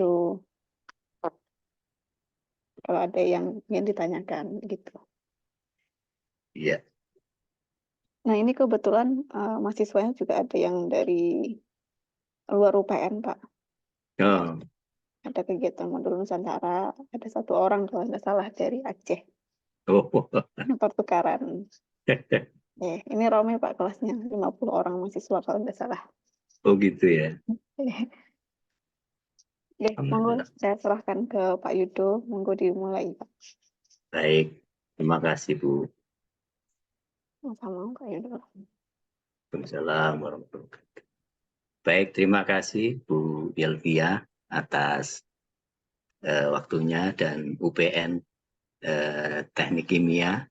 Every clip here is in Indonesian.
gitu. Kalau ada yang ingin ditanyakan gitu. Iya. Nah ini kebetulan mahasiswanya juga ada yang dari luar UPN Pak. Oh. Ada kegiatan modul Nusantara, ada 1 orang kalau nggak salah dari Aceh. Oh. Pertukaran. Ini ramai Pak kelasnya, 50 orang mahasiswa kalau nggak salah. Oh gitu ya. Monggo saya serahkan ke Pak Yudo, monggo dimulai Pak. Baik, terima kasih Bu. Sama Pak Yudo. Waalaikumsalam warahmatullahi wabarakatuh. Baik, terima kasih Bu Yelvia atas waktunya dan UPN Teknik Kimia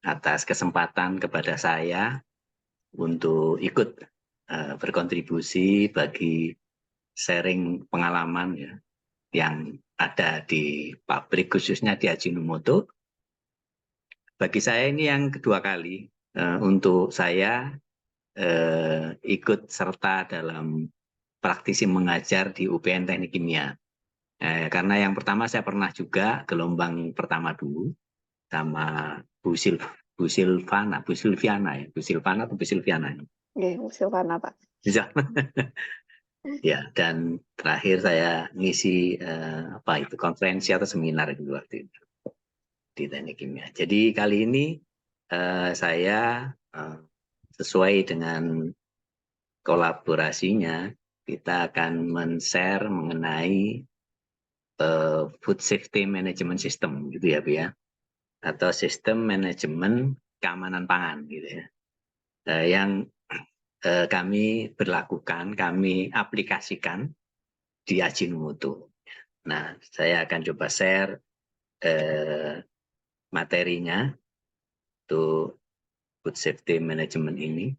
atas kesempatan kepada saya untuk ikut berkontribusi bagi sharing pengalaman ya, yang ada di pabrik khususnya di Ajinomoto. Bagi saya ini yang kedua kali untuk saya ikut serta dalam praktisi mengajar di UPN Teknik Kimia. Karena yang pertama saya pernah juga gelombang pertama dulu sama Bu Silvana ya, Bu Silvana atau Bu Silviana? Bu Silvana Pak. Bisa. Ya, dan terakhir saya ngisi konferensi atau seminar itu waktu itu di Teknik Kimia. Jadi kali ini saya sesuai dengan kolaborasinya, kita akan men-share mengenai food safety management system gitu ya Bu ya, atau sistem manajemen keamanan pangan gitu ya, yang kami berlakukan, kami aplikasikan di Ajinomoto. Nah, saya akan coba share materinya untuk food safety management ini.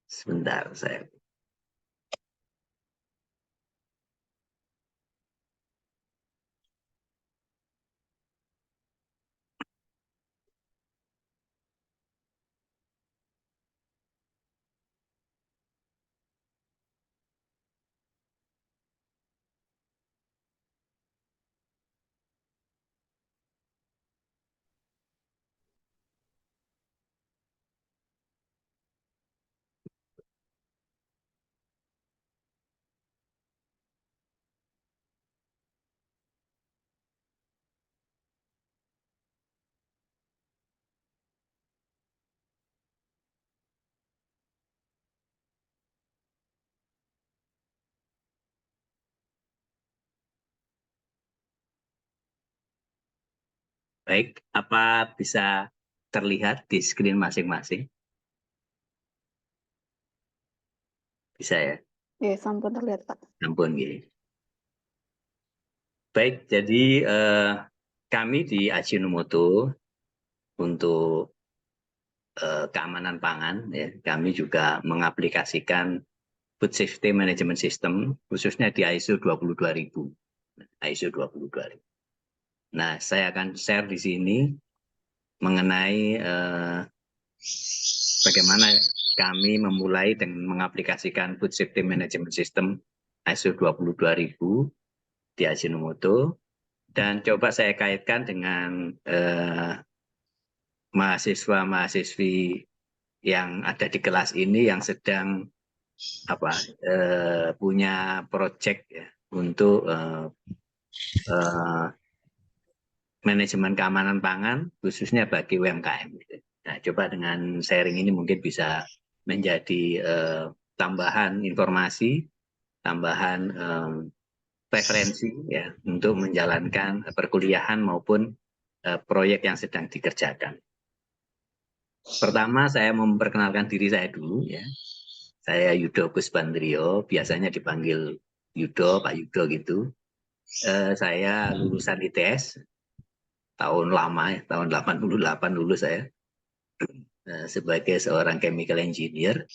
Sebentar saya. Baik, apa bisa terlihat di screen masing-masing? Bisa ya? Ya, sampun terlihat Pak. Ampun, gini. Baik, jadi kami di Ajinomoto untuk keamanan pangan, ya, kami juga mengaplikasikan food safety management system, khususnya di ISO 22000. ISO 22000. Nah, saya akan share di sini mengenai bagaimana kami memulai dengan mengaplikasikan food safety management system ISO 22000 di Ajinomoto, dan coba saya kaitkan dengan mahasiswa-mahasiswi yang ada di kelas ini yang sedang punya proyek ya, untuk manajemen keamanan pangan khususnya bagi UMKM. Nah, coba dengan sharing ini mungkin bisa menjadi tambahan informasi, tambahan referensi ya untuk menjalankan perkuliahan maupun proyek yang sedang dikerjakan. Pertama, saya memperkenalkan diri saya dulu ya. Saya Yudo Kusbandrio, biasanya dipanggil Yudo, Pak Yudo gitu. Saya lulusan ITS tahun lama ya, tahun 88 lulus saya sebagai seorang chemical engineer,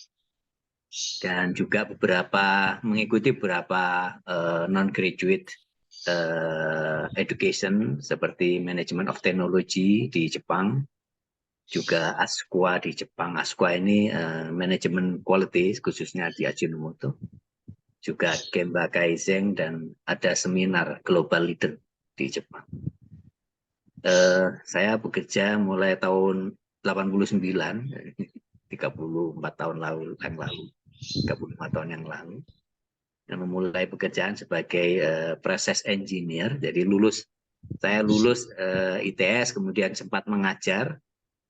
dan juga mengikuti beberapa non-graduate education seperti Management of Technology di Jepang, juga ASQA di Jepang. ASQA ini manajemen quality khususnya di Ajinomoto. juga Gemba Kaizen, dan ada seminar Global Leader di Jepang. Saya bekerja mulai tahun 89, 34 tahun yang lalu, 35 tahun yang lalu. Memulai pekerjaan sebagai proses engineer, jadi saya lulus ITS, kemudian sempat mengajar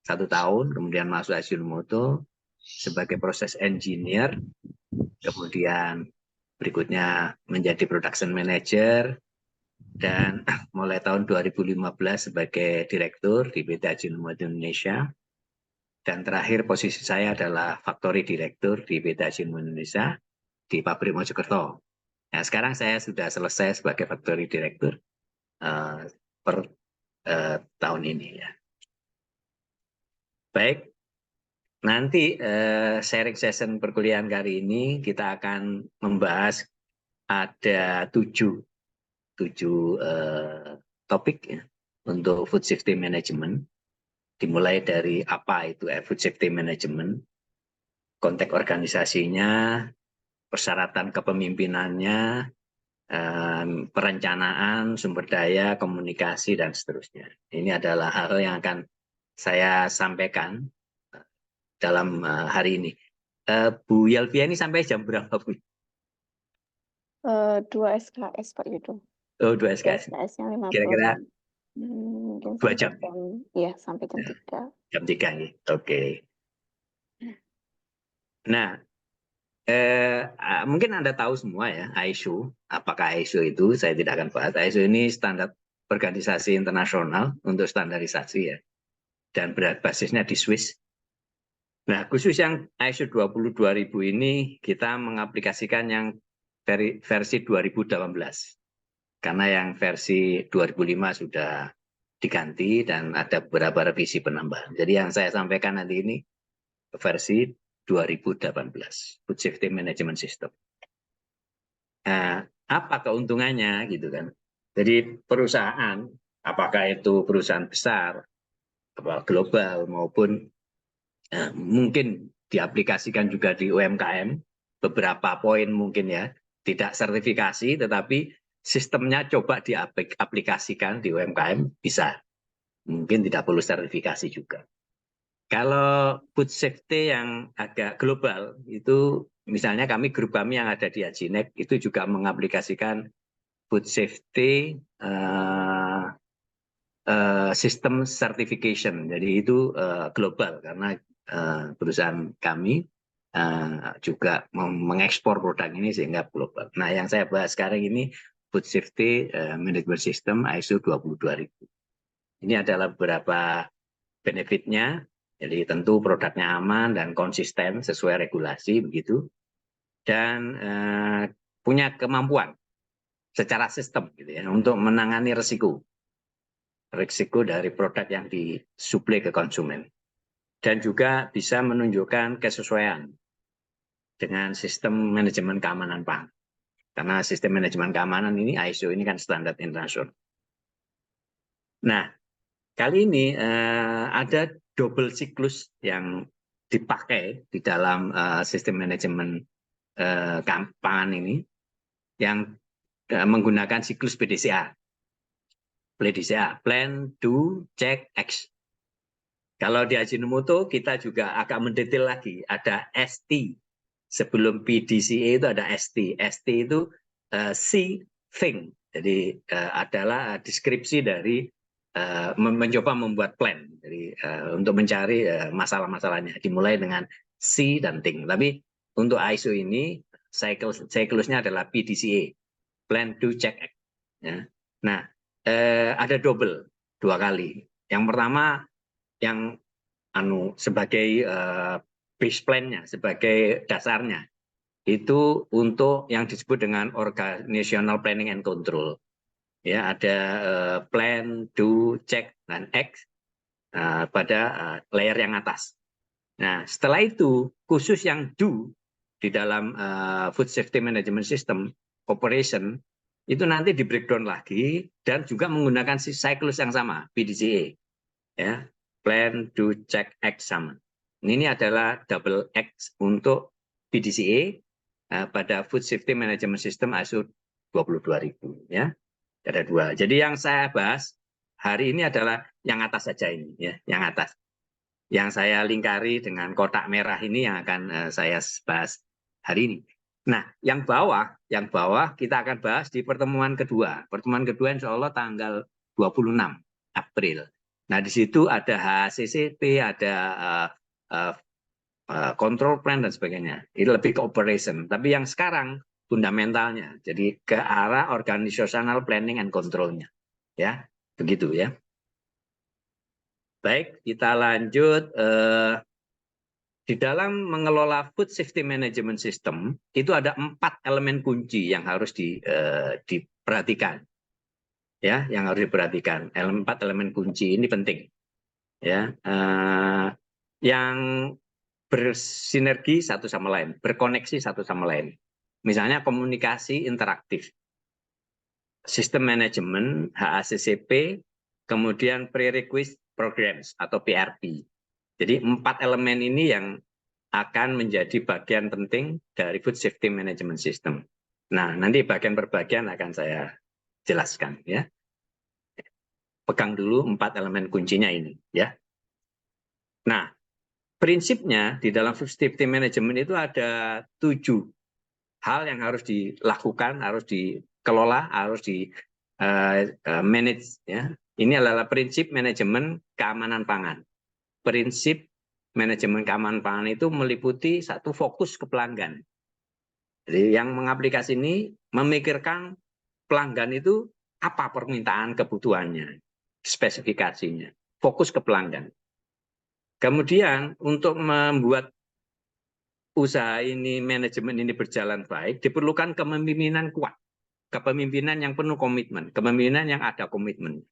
1 tahun, kemudian masuk Ajinomoto sebagai proses engineer, kemudian berikutnya menjadi production manager, dan mulai tahun 2015 sebagai direktur di PT Ajinomoto Indonesia, dan terakhir posisi saya adalah factory director di PT Ajinomoto Indonesia di pabrik Mojokerto. Nah, sekarang saya sudah selesai sebagai factory director per tahun ini ya. Baik, nanti sharing session perkuliahan kali ini kita akan membahas ada 7 topik ya, untuk food safety management. Dimulai dari apa itu food safety management, konteks organisasinya, persyaratan kepemimpinannya, perencanaan, sumber daya, komunikasi, dan seterusnya. Ini adalah hal yang akan saya sampaikan dalam hari ini. Bu Yelvia ini sampai jam berapa, Bu? 2 SKS Pak Yudo. Oh, 2 SKS. SKS-nya 50 Kira-kira menit. Mungkin 2 sampai jam. ya, sampai jam 3. Jam 3 nih. Oke. Nah, mungkin Anda tahu semua ya, ISO. Apakah ISO itu? Saya tidak akan bahas. ISO ini standar organisasi internasional untuk standarisasi ya. Dan basisnya di Swiss. Nah, khusus yang ISO 22000 ini kita mengaplikasikan yang dari versi 2018. Karena yang versi 2005 sudah diganti dan ada beberapa revisi penambahan. Jadi yang saya sampaikan nanti ini versi 2018, Food Safety Management System. Nah, apa keuntungannya gitu kan? Jadi perusahaan, apakah itu perusahaan besar, global maupun mungkin diaplikasikan juga di UMKM, beberapa poin mungkin ya, tidak sertifikasi tetapi sistemnya coba diaplikasikan di UMKM bisa. Mungkin tidak perlu sertifikasi juga. Kalau food safety yang agak global itu misalnya grup kami yang ada di Ajinek itu juga mengaplikasikan food safety system certification. Jadi itu global karena perusahaan kami juga mengekspor produk ini sehingga global. Nah, yang saya bahas sekarang ini food safety management system ISO 22000. Ini adalah beberapa benefitnya. Jadi tentu produknya aman dan konsisten sesuai regulasi begitu, dan punya kemampuan secara sistem gitu ya untuk menangani risiko dari produk yang disuplai ke konsumen, dan juga bisa menunjukkan kesesuaian dengan sistem manajemen keamanan pangan. Karena sistem manajemen keamanan ini ISO ini kan standar internasional. Nah, kali ini ada double siklus yang dipakai di dalam sistem manajemen pangan ini yang menggunakan siklus PDCA. PDCA, Plan, Do, Check, Act. Kalau di Ajinomoto kita juga agak mendetail lagi, ada ST. Sebelum PDCA itu ada ST. ST itu see, think. Jadi adalah deskripsi dari mencoba membuat plan. Jadi untuk mencari masalah-masalahnya. Dimulai dengan see dan think. Tapi untuk ISO ini siklusnya adalah PDCA, Plan, Do, Check, Act. Ya. Nah, ada double 2 kali. Yang pertama yang sebagai base plan-nya, sebagai dasarnya, itu untuk yang disebut dengan organizational planning and control. Ya, ada plan, do, check, dan act pada layer yang atas. Nah, setelah itu khusus yang do di dalam food safety management system operation itu nanti di breakdown lagi dan juga menggunakan siklus yang sama, PDCA. Ya, plan, do, check, act sama. Ini adalah double act untuk PDCA, pada Food Safety Management System ISO 22000 ya. Ada 2. Jadi yang saya bahas hari ini adalah yang atas saja ini ya, yang atas. Yang saya lingkari dengan kotak merah ini yang akan saya bahas hari ini. Nah, yang bawah kita akan bahas di pertemuan kedua. Pertemuan kedua insya Allah tanggal 26 April. Nah, di situ ada HACCP, ada control plan dan sebagainya. Itu lebih ke operation. Tapi yang sekarang fundamentalnya, jadi ke arah organizational planning and control-nya. Ya, begitu ya. Baik, kita lanjut. Di dalam mengelola food safety management system itu ada 4 elemen kunci yang harus diperhatikan, ya, yang harus diperhatikan. 4 elemen kunci ini penting, ya, yang bersinergi satu sama lain, berkoneksi satu sama lain. Misalnya komunikasi interaktif, sistem manajemen HACCP, kemudian prerequisite programs atau PRP. Jadi 4 elemen ini yang akan menjadi bagian penting dari Food Safety Management System. Nah, nanti bagian per bagian akan saya jelaskan ya. Pegang dulu 4 elemen kuncinya ini ya. Nah, prinsipnya di dalam Food Safety Management itu ada 7 hal yang harus dilakukan, harus dikelola, harus di manage ya. Ini adalah prinsip manajemen keamanan pangan. Prinsip manajemen keamanan pangan itu meliputi satu fokus ke pelanggan. Jadi yang mengaplikasi ini memikirkan pelanggan itu apa permintaan kebutuhannya, spesifikasinya, fokus ke pelanggan. Kemudian untuk membuat usaha ini, manajemen ini berjalan baik, diperlukan kepemimpinan kuat, kepemimpinan yang penuh komitmen, kepemimpinan yang ada komitmen.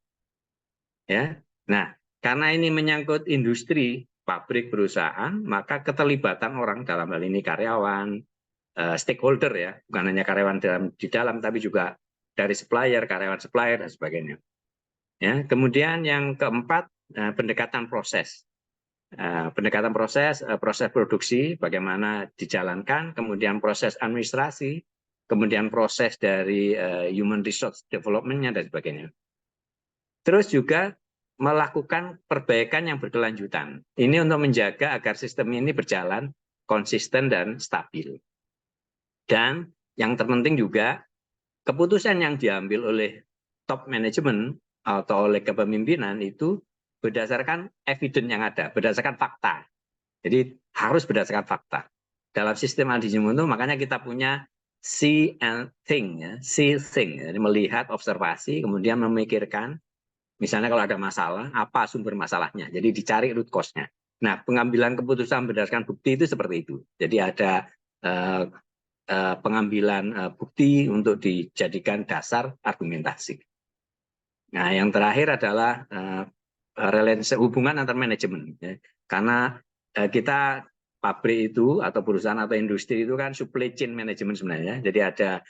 Ya, nah karena ini menyangkut industri, pabrik, perusahaan, maka keterlibatan orang dalam hal ini karyawan, stakeholder ya, bukan hanya karyawan di dalam, tapi juga dari supplier, karyawan supplier dan sebagainya. Ya, kemudian yang keempat pendekatan proses. Pendekatan proses produksi bagaimana dijalankan, kemudian proses administrasi, kemudian proses dari human resource development-nya dan sebagainya. Terus juga melakukan perbaikan yang berkelanjutan. Ini untuk menjaga agar sistem ini berjalan konsisten dan stabil. Dan yang terpenting juga keputusan yang diambil oleh top management atau oleh kepemimpinan itu berdasarkan evidence yang ada, berdasarkan fakta. Jadi harus berdasarkan fakta. Dalam sistem manajemen itu makanya kita punya see and think, ya. See, think, jadi melihat, observasi, kemudian memikirkan. Misalnya kalau ada masalah, apa sumber masalahnya? Jadi dicari root cause-nya. Nah, pengambilan keputusan berdasarkan bukti itu seperti itu. Jadi ada pengambilan bukti untuk dijadikan dasar argumentasi. Nah, yang terakhir adalah hubungan antar manajemen. Ya. Karena kita pabrik itu atau perusahaan atau industri itu kan supply chain management sebenarnya. Jadi ada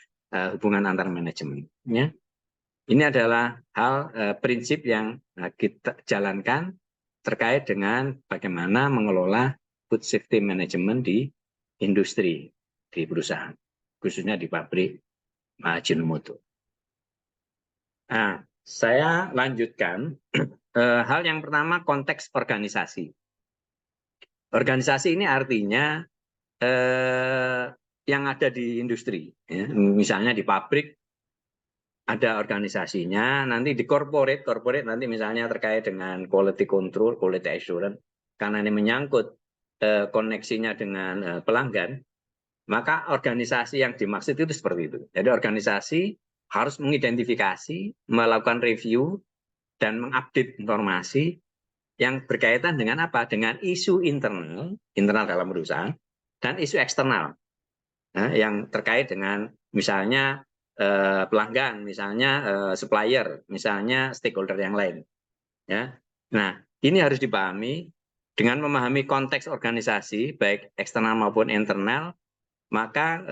hubungan antar manajemen. Ya. Ini adalah hal prinsip yang kita jalankan terkait dengan bagaimana mengelola food safety management di industri, di perusahaan, khususnya di pabrik Ajinomoto. Nah, saya lanjutkan hal yang pertama, konteks organisasi. Organisasi ini artinya yang ada di industri, ya. Misalnya di pabrik ada organisasinya, nanti di corporate nanti misalnya terkait dengan quality control, quality assurance, karena ini menyangkut koneksinya dengan pelanggan, maka organisasi yang dimaksud itu seperti itu. Jadi organisasi harus mengidentifikasi, melakukan review, dan mengupdate informasi yang berkaitan dengan apa? Dengan isu internal dalam perusahaan, dan isu eksternal, yang terkait dengan misalnya pelanggan, misalnya supplier, misalnya stakeholder yang lain. Ya. Nah, ini harus dipahami. Dengan memahami konteks organisasi, baik eksternal maupun internal, maka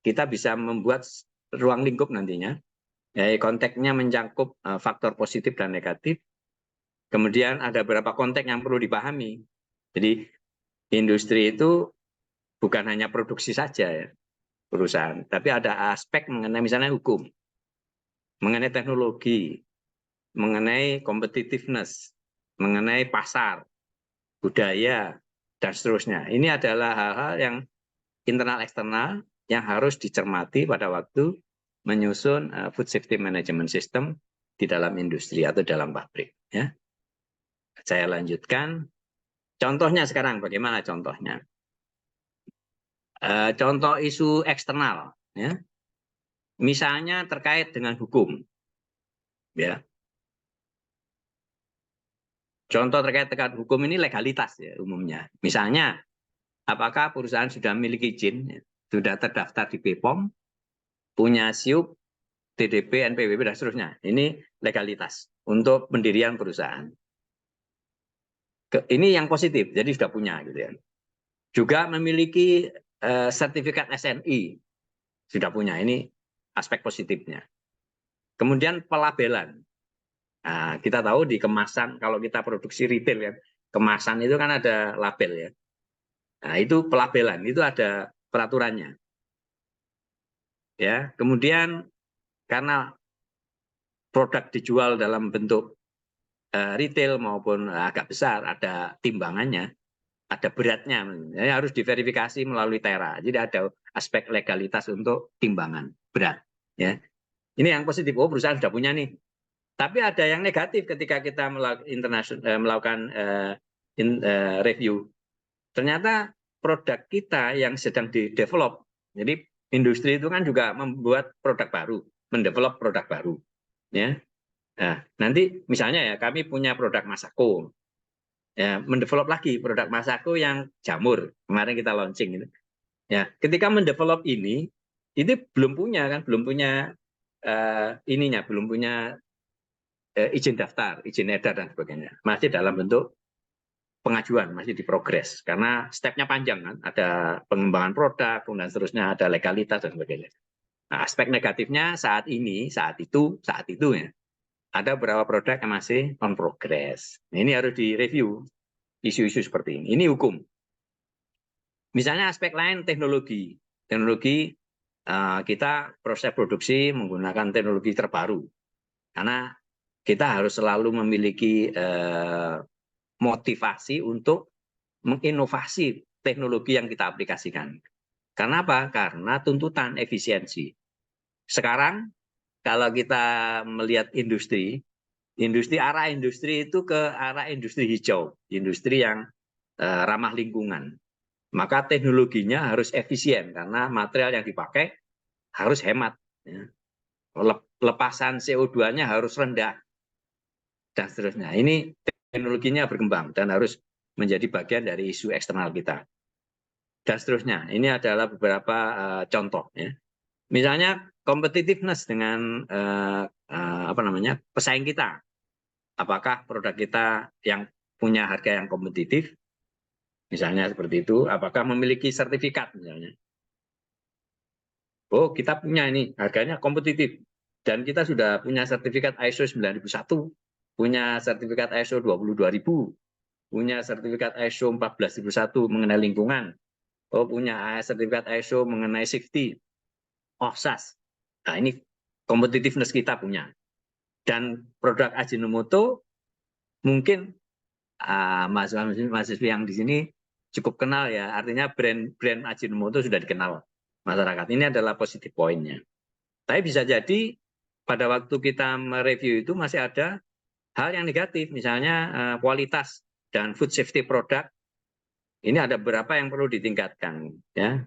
kita bisa membuat ruang lingkup nantinya. Ya, konteksnya mencakup faktor positif dan negatif. Kemudian ada beberapa konteks yang perlu dipahami. Jadi industri itu bukan hanya produksi saja ya. perusahaan, tapi ada aspek mengenai misalnya hukum, mengenai teknologi, mengenai competitiveness, mengenai pasar, budaya, dan seterusnya. Ini adalah hal-hal yang internal eksternal yang harus dicermati pada waktu menyusun food safety management system di dalam industri atau dalam pabrik. Ya. Saya lanjutkan. Contohnya sekarang, bagaimana contohnya? Contoh isu eksternal, ya. Misalnya terkait dengan hukum. Ya. Contoh terkait dengan hukum ini legalitas ya umumnya. Misalnya, apakah perusahaan sudah memiliki izin, ya, sudah terdaftar di BPOM, punya SIUP, TDP, NPWP, dan seterusnya. Ini legalitas untuk pendirian perusahaan. Ini yang positif, jadi sudah punya. Gitu ya. Juga memiliki sertifikat SNI, sudah punya. Ini aspek positifnya. Kemudian pelabelan. Nah, kita tahu di kemasan, kalau kita produksi retail, ya, kemasan itu kan ada label. Ya. Nah, itu pelabelan, itu ada peraturannya. Ya, kemudian karena produk dijual dalam bentuk retail maupun agak besar, ada timbangannya, ada beratnya, ya, harus diverifikasi melalui TERA. Jadi ada aspek legalitas untuk timbangan berat. Ya, ini yang positif. Oh, perusahaan sudah punya nih. Tapi ada yang negatif ketika kita melakukan review. Ternyata produk kita yang sedang di-develop. Jadi industri itu kan juga membuat produk baru, mendevelop produk baru. Ya. Nah, nanti misalnya ya kami punya produk Masako. Ya, mendevelop lagi produk Masako yang jamur. Kemarin kita launching itu. Ya, ketika mendevelop ini belum punya kan, belum punya ininya, belum punya izin daftar, izin edar dan sebagainya. Masih dalam bentuk pengajuan, masih diprogres karena stepnya panjang kan, ada pengembangan produk dan seterusnya, ada legalitas dan sebagainya. Nah, aspek negatifnya saat itu ya, ada beberapa produk yang masih on progress. Ini harus direview isu-isu seperti ini. Ini hukum. Misalnya aspek lain teknologi, kita proses produksi menggunakan teknologi terbaru karena kita harus selalu memiliki motivasi untuk menginovasi teknologi yang kita aplikasikan. Karena apa? Karena tuntutan efisiensi. Sekarang kalau kita melihat industri arah industri itu ke arah industri hijau, industri yang ramah lingkungan. Maka teknologinya harus efisien karena material yang dipakai harus hemat. Ya. Lepasan CO2-nya harus rendah dan seterusnya. Ini teknologinya berkembang dan harus menjadi bagian dari isu eksternal kita. Dan seterusnya. Ini adalah beberapa contoh. Ya. Misalnya competitiveness dengan pesaing kita. Apakah produk kita yang punya harga yang kompetitif, misalnya seperti itu, apakah memiliki sertifikat misalnya. Oh, kita punya ini, harganya kompetitif. Dan kita sudah punya sertifikat ISO 9001, punya sertifikat ISO 22000, punya sertifikat ISO 14001 mengenai lingkungan, oh punya sertifikat ISO mengenai safety, OHSAS. Nah, ini competitiveness kita punya. Dan produk Ajinomoto mungkin mahasiswa yang di sini cukup kenal ya, artinya brand Ajinomoto sudah dikenal masyarakat. Ini adalah positif poinnya. Tapi bisa jadi pada waktu kita mereview itu masih ada hal yang negatif, misalnya kualitas dan food safety product. Ini ada beberapa yang perlu ditingkatkan, ya.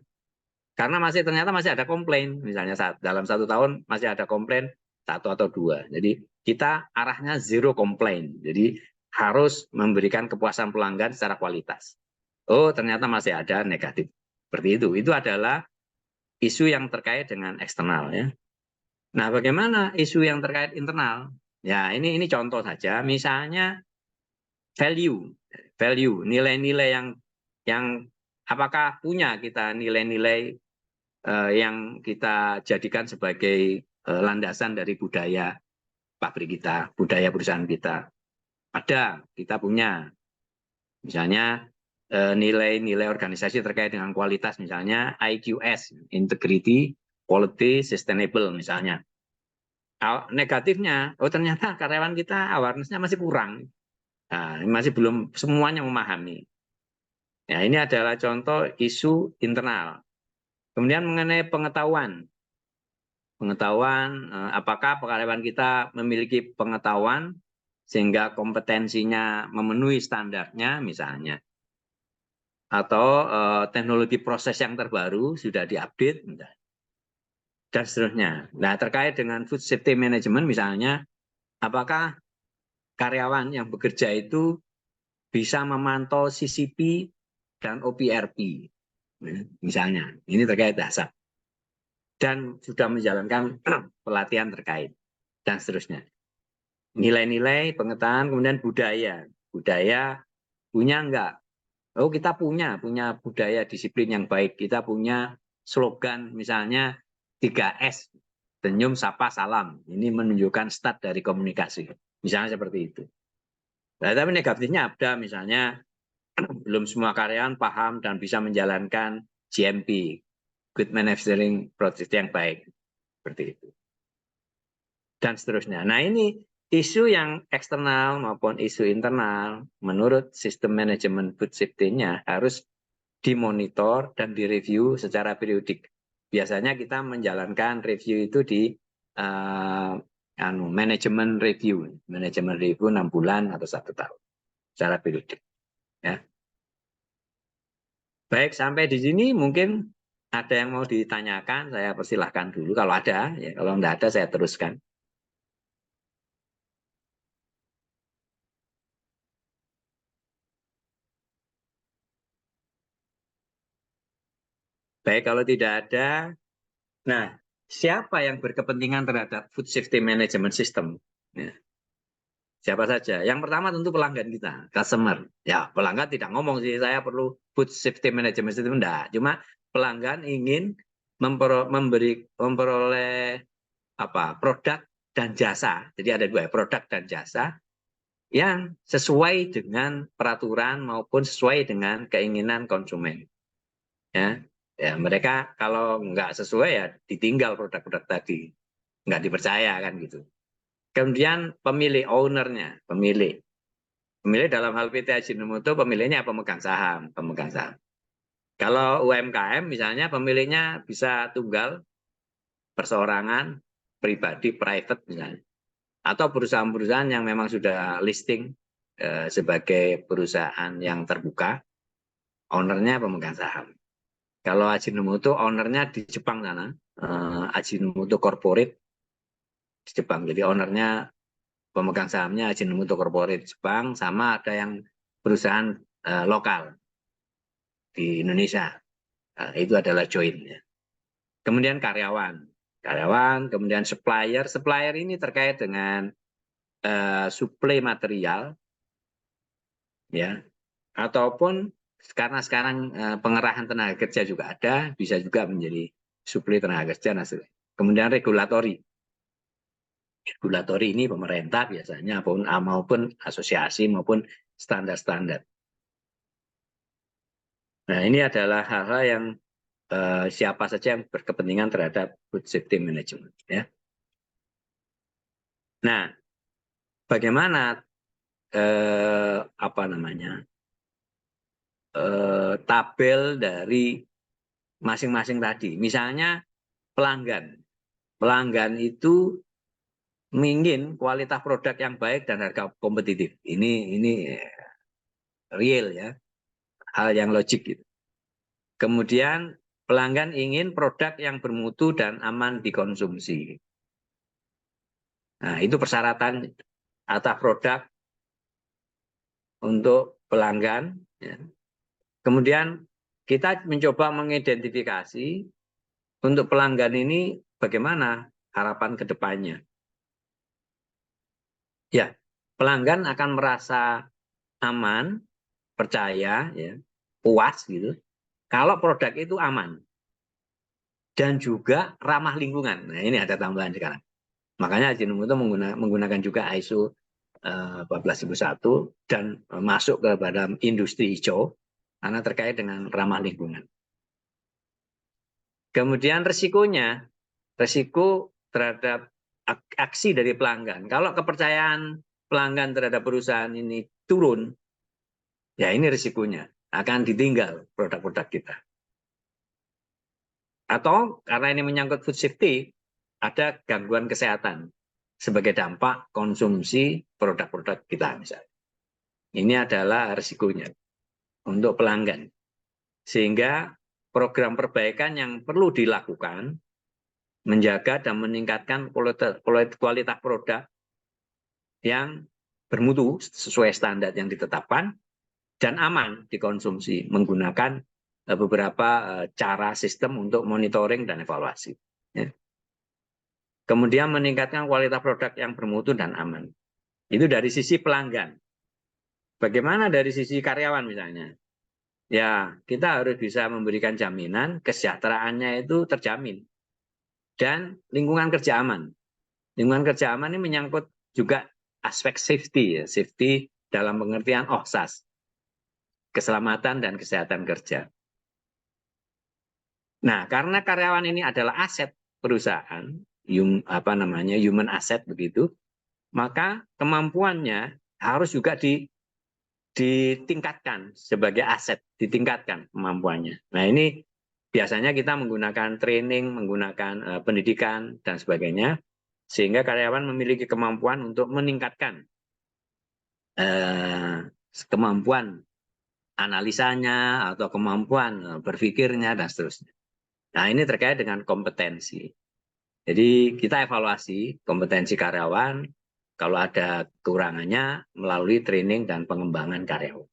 Karena ternyata masih ada komplain, misalnya dalam 1 tahun masih ada komplain 1 atau 2. Jadi kita arahnya zero complaint. Jadi harus memberikan kepuasan pelanggan secara kualitas. Oh, ternyata masih ada negatif. Seperti itu. Itu adalah isu yang terkait dengan eksternal, ya. Nah, bagaimana isu yang terkait internal? Ya, ini contoh saja. Misalnya value, nilai-nilai yang apakah punya kita nilai-nilai yang kita jadikan sebagai landasan dari budaya pabrik kita, budaya perusahaan kita. Ada, kita punya. Misalnya nilai-nilai organisasi terkait dengan kualitas, misalnya IQS, Integrity, Quality, Sustainable misalnya. Negatifnya, oh ternyata karyawan kita awareness-nya masih kurang. Nah, masih belum semuanya memahami. Ya, ini adalah contoh isu internal. Kemudian mengenai pengetahuan. Pengetahuan, apakah karyawan kita memiliki pengetahuan sehingga kompetensinya memenuhi standarnya misalnya. Atau teknologi proses yang terbaru sudah diupdate dan seterusnya. Nah, terkait dengan food safety management misalnya, apakah karyawan yang bekerja itu bisa memantau CCP dan OPRP, misalnya. Ini terkait dasar. Dan sudah menjalankan pelatihan terkait, dan seterusnya. Nilai-nilai, pengetahuan, kemudian budaya. Budaya punya enggak? Oh, kita punya budaya disiplin yang baik. Kita punya slogan misalnya 3S, senyum, sapa, salam. Ini menunjukkan start dari komunikasi. Misalnya seperti itu. Nah, tapi negatifnya ada, misalnya belum semua karyawan paham dan bisa menjalankan GMP, Good Manufacturing Practice yang baik. Seperti itu. Dan seterusnya. Nah, ini isu yang eksternal maupun isu internal, menurut sistem manajemen food safety-nya harus dimonitor dan direview secara periodik. Biasanya kita menjalankan review itu di manajemen review 6 bulan atau 1 tahun secara periodik. Ya. Baik, sampai di sini mungkin ada yang mau ditanyakan, saya persilahkan dulu kalau ada, ya kalau tidak ada saya teruskan. Baik, kalau tidak ada, nah siapa yang berkepentingan terhadap food safety management system? Ya. Siapa saja? Yang pertama tentu pelanggan kita, customer. Ya, pelanggan tidak ngomong sih, saya perlu food safety management system. Enggak. Cuma pelanggan ingin memperoleh produk dan jasa. Jadi ada dua, produk dan jasa yang sesuai dengan peraturan maupun sesuai dengan keinginan konsumen. Ya, ya mereka kalau nggak sesuai ya ditinggal produk-produk tadi, nggak dipercaya kan gitu. Kemudian pemilih, ownernya, pemilih dalam hal PT Ajinomoto pemilihnya pemegang saham, pemegang saham. Kalau UMKM misalnya pemilihnya bisa tunggal, perseorangan, pribadi, private misalnya. Atau perusahaan-perusahaan yang memang sudah listing sebagai perusahaan yang terbuka, ownernya pemegang saham. Kalau Ajinomoto, ownernya di Jepang sana, Ajinomoto Corporate di Jepang. Jadi ownernya, pemegang sahamnya Ajinomoto Corporate Jepang, sama ada yang perusahaan lokal di Indonesia. Itu adalah joint. Ya. Kemudian karyawan, kemudian supplier. Supplier ini terkait dengan suplai material, ya, ataupun karena sekarang pengerahan tenaga kerja juga ada, bisa juga menjadi suplai tenaga kerja. Kemudian regulatori ini pemerintah biasanya maupun asosiasi maupun standar-standar. Nah, ini adalah hal-hal yang siapa saja yang berkepentingan terhadap food safety management. Ya. Nah, bagaimana tabel dari masing-masing tadi? Misalnya pelanggan itu ingin kualitas produk yang baik dan harga kompetitif. Ini real ya, hal yang logik gitu. Kemudian pelanggan ingin produk yang bermutu dan aman dikonsumsi. Nah, itu persyaratan atas produk untuk pelanggan. Ya. Kemudian kita mencoba mengidentifikasi untuk pelanggan ini bagaimana harapan ke depannya. Ya, pelanggan akan merasa aman, percaya, ya, puas gitu. Kalau produk itu aman dan juga ramah lingkungan. Nah, ini ada tambahan sekarang. Makanya Ajinomoto menggunakan juga ISO 14001 dan masuk ke dalam industri hijau. karena terkait dengan ramah lingkungan. Kemudian resiko terhadap aksi dari pelanggan. Kalau kepercayaan pelanggan terhadap perusahaan ini turun, ya ini risikonya akan ditinggal produk-produk kita. Atau karena ini menyangkut food safety, ada gangguan kesehatan sebagai dampak konsumsi produk-produk kita misalnya. Ini adalah risikonya untuk pelanggan. Sehingga program perbaikan yang perlu dilakukan menjaga dan meningkatkan kualitas produk yang bermutu sesuai standar yang ditetapkan dan aman dikonsumsi menggunakan beberapa cara sistem untuk monitoring dan evaluasi. Ya. Kemudian meningkatkan kualitas produk yang bermutu dan aman. Itu dari sisi pelanggan. Bagaimana dari sisi karyawan misalnya? Ya, kita harus bisa memberikan jaminan kesejahteraannya itu terjamin. Dan lingkungan kerja aman. Lingkungan kerja aman ini menyangkut juga aspek safety, ya. Safety dalam pengertian OHSAS, keselamatan dan kesehatan kerja. Nah, karena karyawan ini adalah aset perusahaan, human asset begitu, maka kemampuannya harus juga ditingkatkan sebagai aset, ditingkatkan kemampuannya. Nah, ini biasanya kita menggunakan training, menggunakan pendidikan dan sebagainya, sehingga karyawan memiliki kemampuan untuk meningkatkan kemampuan analisanya atau kemampuan berpikirnya dan seterusnya. Nah, ini terkait dengan kompetensi. Jadi kita evaluasi kompetensi karyawan kalau ada kekurangannya melalui training dan pengembangan karyawan.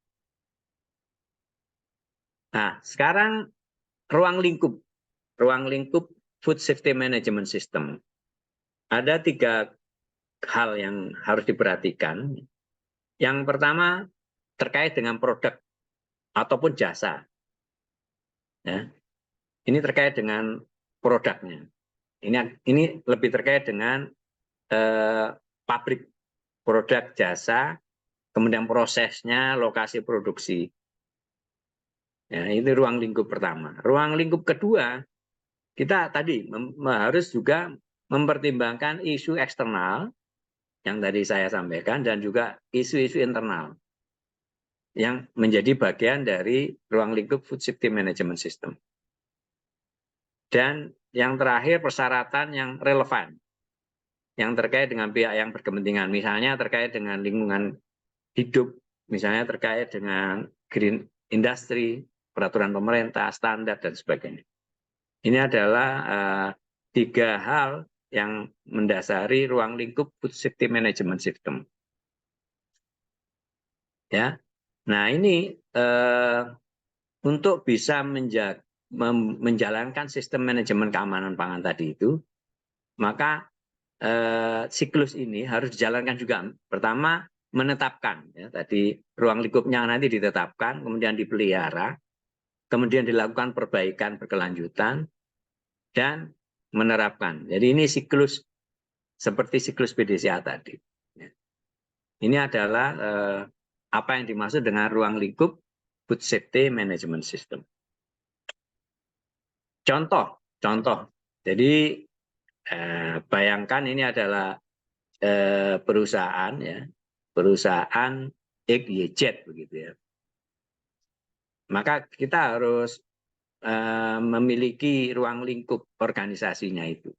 Nah, sekarang ruang lingkup food safety management system. Ada 3 hal yang harus diperhatikan. Yang pertama terkait dengan produk ataupun jasa. Ya. Ini terkait dengan produknya. Ini lebih terkait dengan pabrik, produk, jasa, kemudian prosesnya, lokasi produksi. Ya, ini ruang lingkup pertama. Ruang lingkup kedua, kita tadi harus juga mempertimbangkan isu eksternal yang tadi saya sampaikan dan juga isu-isu internal yang menjadi bagian dari ruang lingkup food safety management system. Dan yang terakhir persyaratan yang relevan yang terkait dengan pihak yang berkepentingan, misalnya terkait dengan lingkungan hidup, misalnya terkait dengan green industry, peraturan pemerintah, standar, dan sebagainya. Ini adalah 3 hal yang mendasari ruang lingkup food safety management system. Ya, nah ini untuk bisa menjalankan sistem manajemen keamanan pangan tadi itu, maka siklus ini harus dijalankan juga. Pertama, menetapkan, ya, tadi ruang lingkupnya nanti ditetapkan, kemudian dipelihara, kemudian dilakukan perbaikan berkelanjutan, dan menerapkan. Jadi ini siklus seperti siklus PDCA tadi. Ini adalah apa yang dimaksud dengan ruang lingkup food safety management system. Contoh. Jadi bayangkan ini adalah perusahaan, ya, perusahaan XYZ begitu ya. Maka kita harus memiliki ruang lingkup organisasinya itu.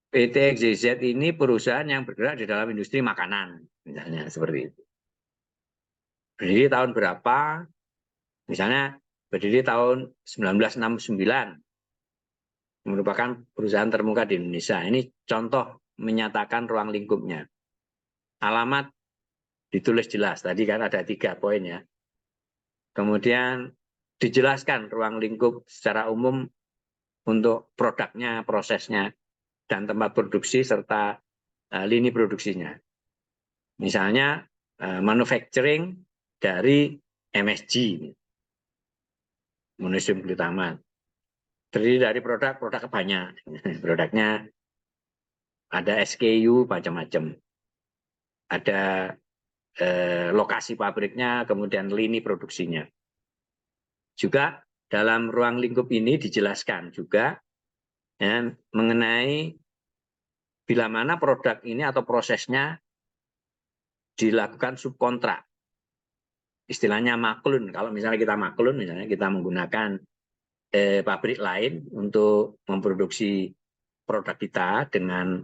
PT XYZ ini perusahaan yang bergerak di dalam industri makanan, misalnya seperti itu. Berdiri tahun berapa? Misalnya berdiri tahun 1969. Merupakan perusahaan termuka di Indonesia. Ini contoh menyatakan ruang lingkupnya. Alamat ditulis jelas. Tadi kan ada 3 poin ya. Kemudian dijelaskan ruang lingkup secara umum untuk produknya, prosesnya, dan tempat produksi serta lini produksinya. Misalnya manufacturing dari MSG, magnesium glutamat. Terdiri dari produk banyak. Produknya ada SKU macam-macam. Ada lokasi pabriknya, kemudian lini produksinya. Juga dalam ruang lingkup ini dijelaskan juga ya, mengenai bila mana produk ini atau prosesnya dilakukan subkontrak. Istilahnya maklun. Kalau misalnya kita maklun, misalnya kita menggunakan pabrik lain untuk memproduksi produk kita dengan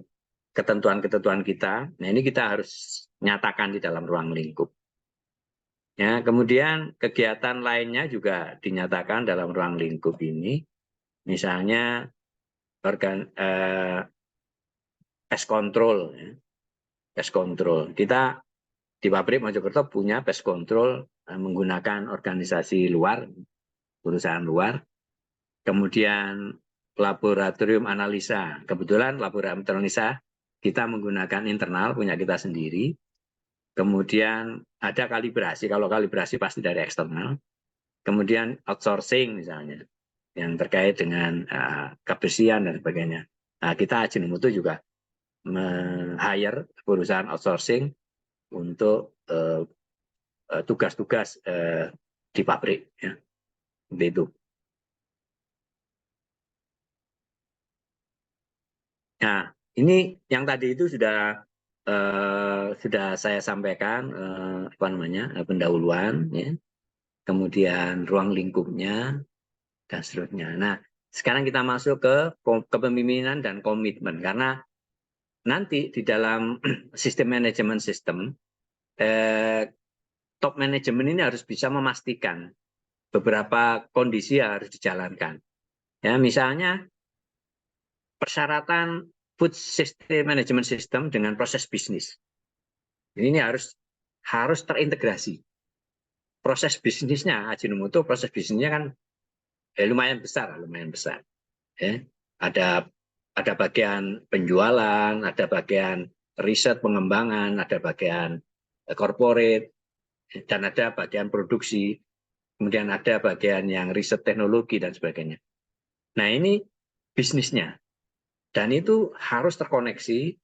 ketentuan-ketentuan kita. Nah, ini kita harus nyatakan di dalam ruang lingkup. Ya, kemudian kegiatan lainnya juga dinyatakan dalam ruang lingkup ini. Misalnya pest control, ya. Pest control. Kita di pabrik Mojokerto punya pest control menggunakan organisasi luar, perusahaan luar. Kemudian laboratorium analisa. Kebetulan laboratorium analisa kita menggunakan internal, punya kita sendiri. Kemudian ada kalibrasi. Kalau kalibrasi pasti dari eksternal. Kemudian outsourcing misalnya, yang terkait dengan kebersihan dan sebagainya. Nah, kita Ajinomoto juga hire perusahaan outsourcing untuk tugas-tugas di pabrik. Ya. Itu. Nah, ini yang tadi itu sudah saya sampaikan apa namanya pendahuluan, ya. Kemudian ruang lingkupnya dan seterusnya. Nah, sekarang kita masuk ke kepemimpinan dan komitmen karena nanti di dalam sistem manajemen sistem top manajemen ini harus bisa memastikan beberapa kondisi yang harus dijalankan. Ya, misalnya persyaratan food system management system dengan proses bisnis. Ini harus terintegrasi. Proses bisnisnya Ajinomoto, proses bisnisnya kan lumayan besar. Ya. Ada bagian penjualan, ada bagian riset pengembangan, ada bagian corporate, dan ada bagian produksi, kemudian ada bagian yang riset teknologi dan sebagainya. Nah, ini bisnisnya. Dan itu harus terkoneksi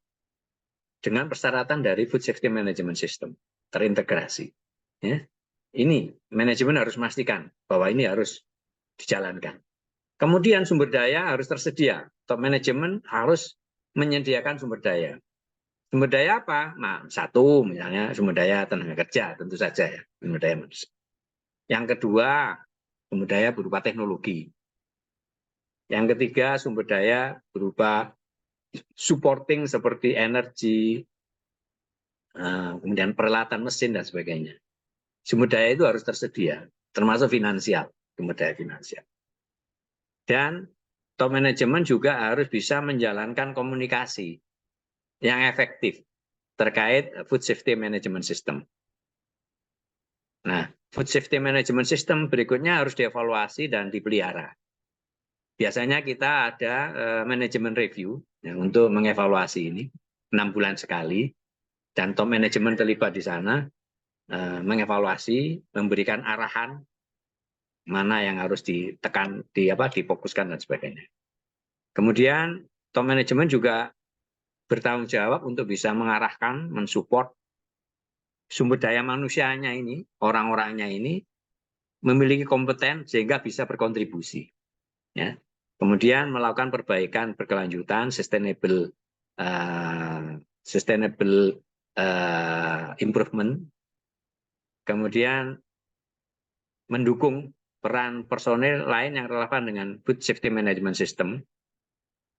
dengan persyaratan dari Food Safety Management System, terintegrasi. Ya. Ini manajemen harus memastikan bahwa ini harus dijalankan. Kemudian sumber daya harus tersedia. Top manajemen harus menyediakan sumber daya. Sumber daya apa? Nah, satu misalnya sumber daya tenaga kerja, tentu saja ya, sumber daya manusia. Yang kedua, sumber daya berupa teknologi. Yang ketiga, sumber daya berupa supporting seperti energi, kemudian peralatan mesin dan sebagainya. Sumber daya itu harus tersedia, termasuk finansial, sumber daya finansial. Dan top manajemen juga harus bisa menjalankan komunikasi yang efektif terkait food safety management system. Nah, food safety management system berikutnya harus dievaluasi dan dipelihara. Biasanya kita ada manajemen review ya, untuk mengevaluasi ini 6 bulan sekali, dan top manajemen terlibat di sana mengevaluasi, memberikan arahan mana yang harus ditekan, difokuskan dan sebagainya. Kemudian top manajemen juga bertanggung jawab untuk bisa mengarahkan, mensupport sumber daya manusianya ini, orang-orangnya ini memiliki kompeten sehingga bisa berkontribusi. Ya. Kemudian melakukan perbaikan berkelanjutan, sustainable improvement. Kemudian mendukung peran personil lain yang relevan dengan food safety management system.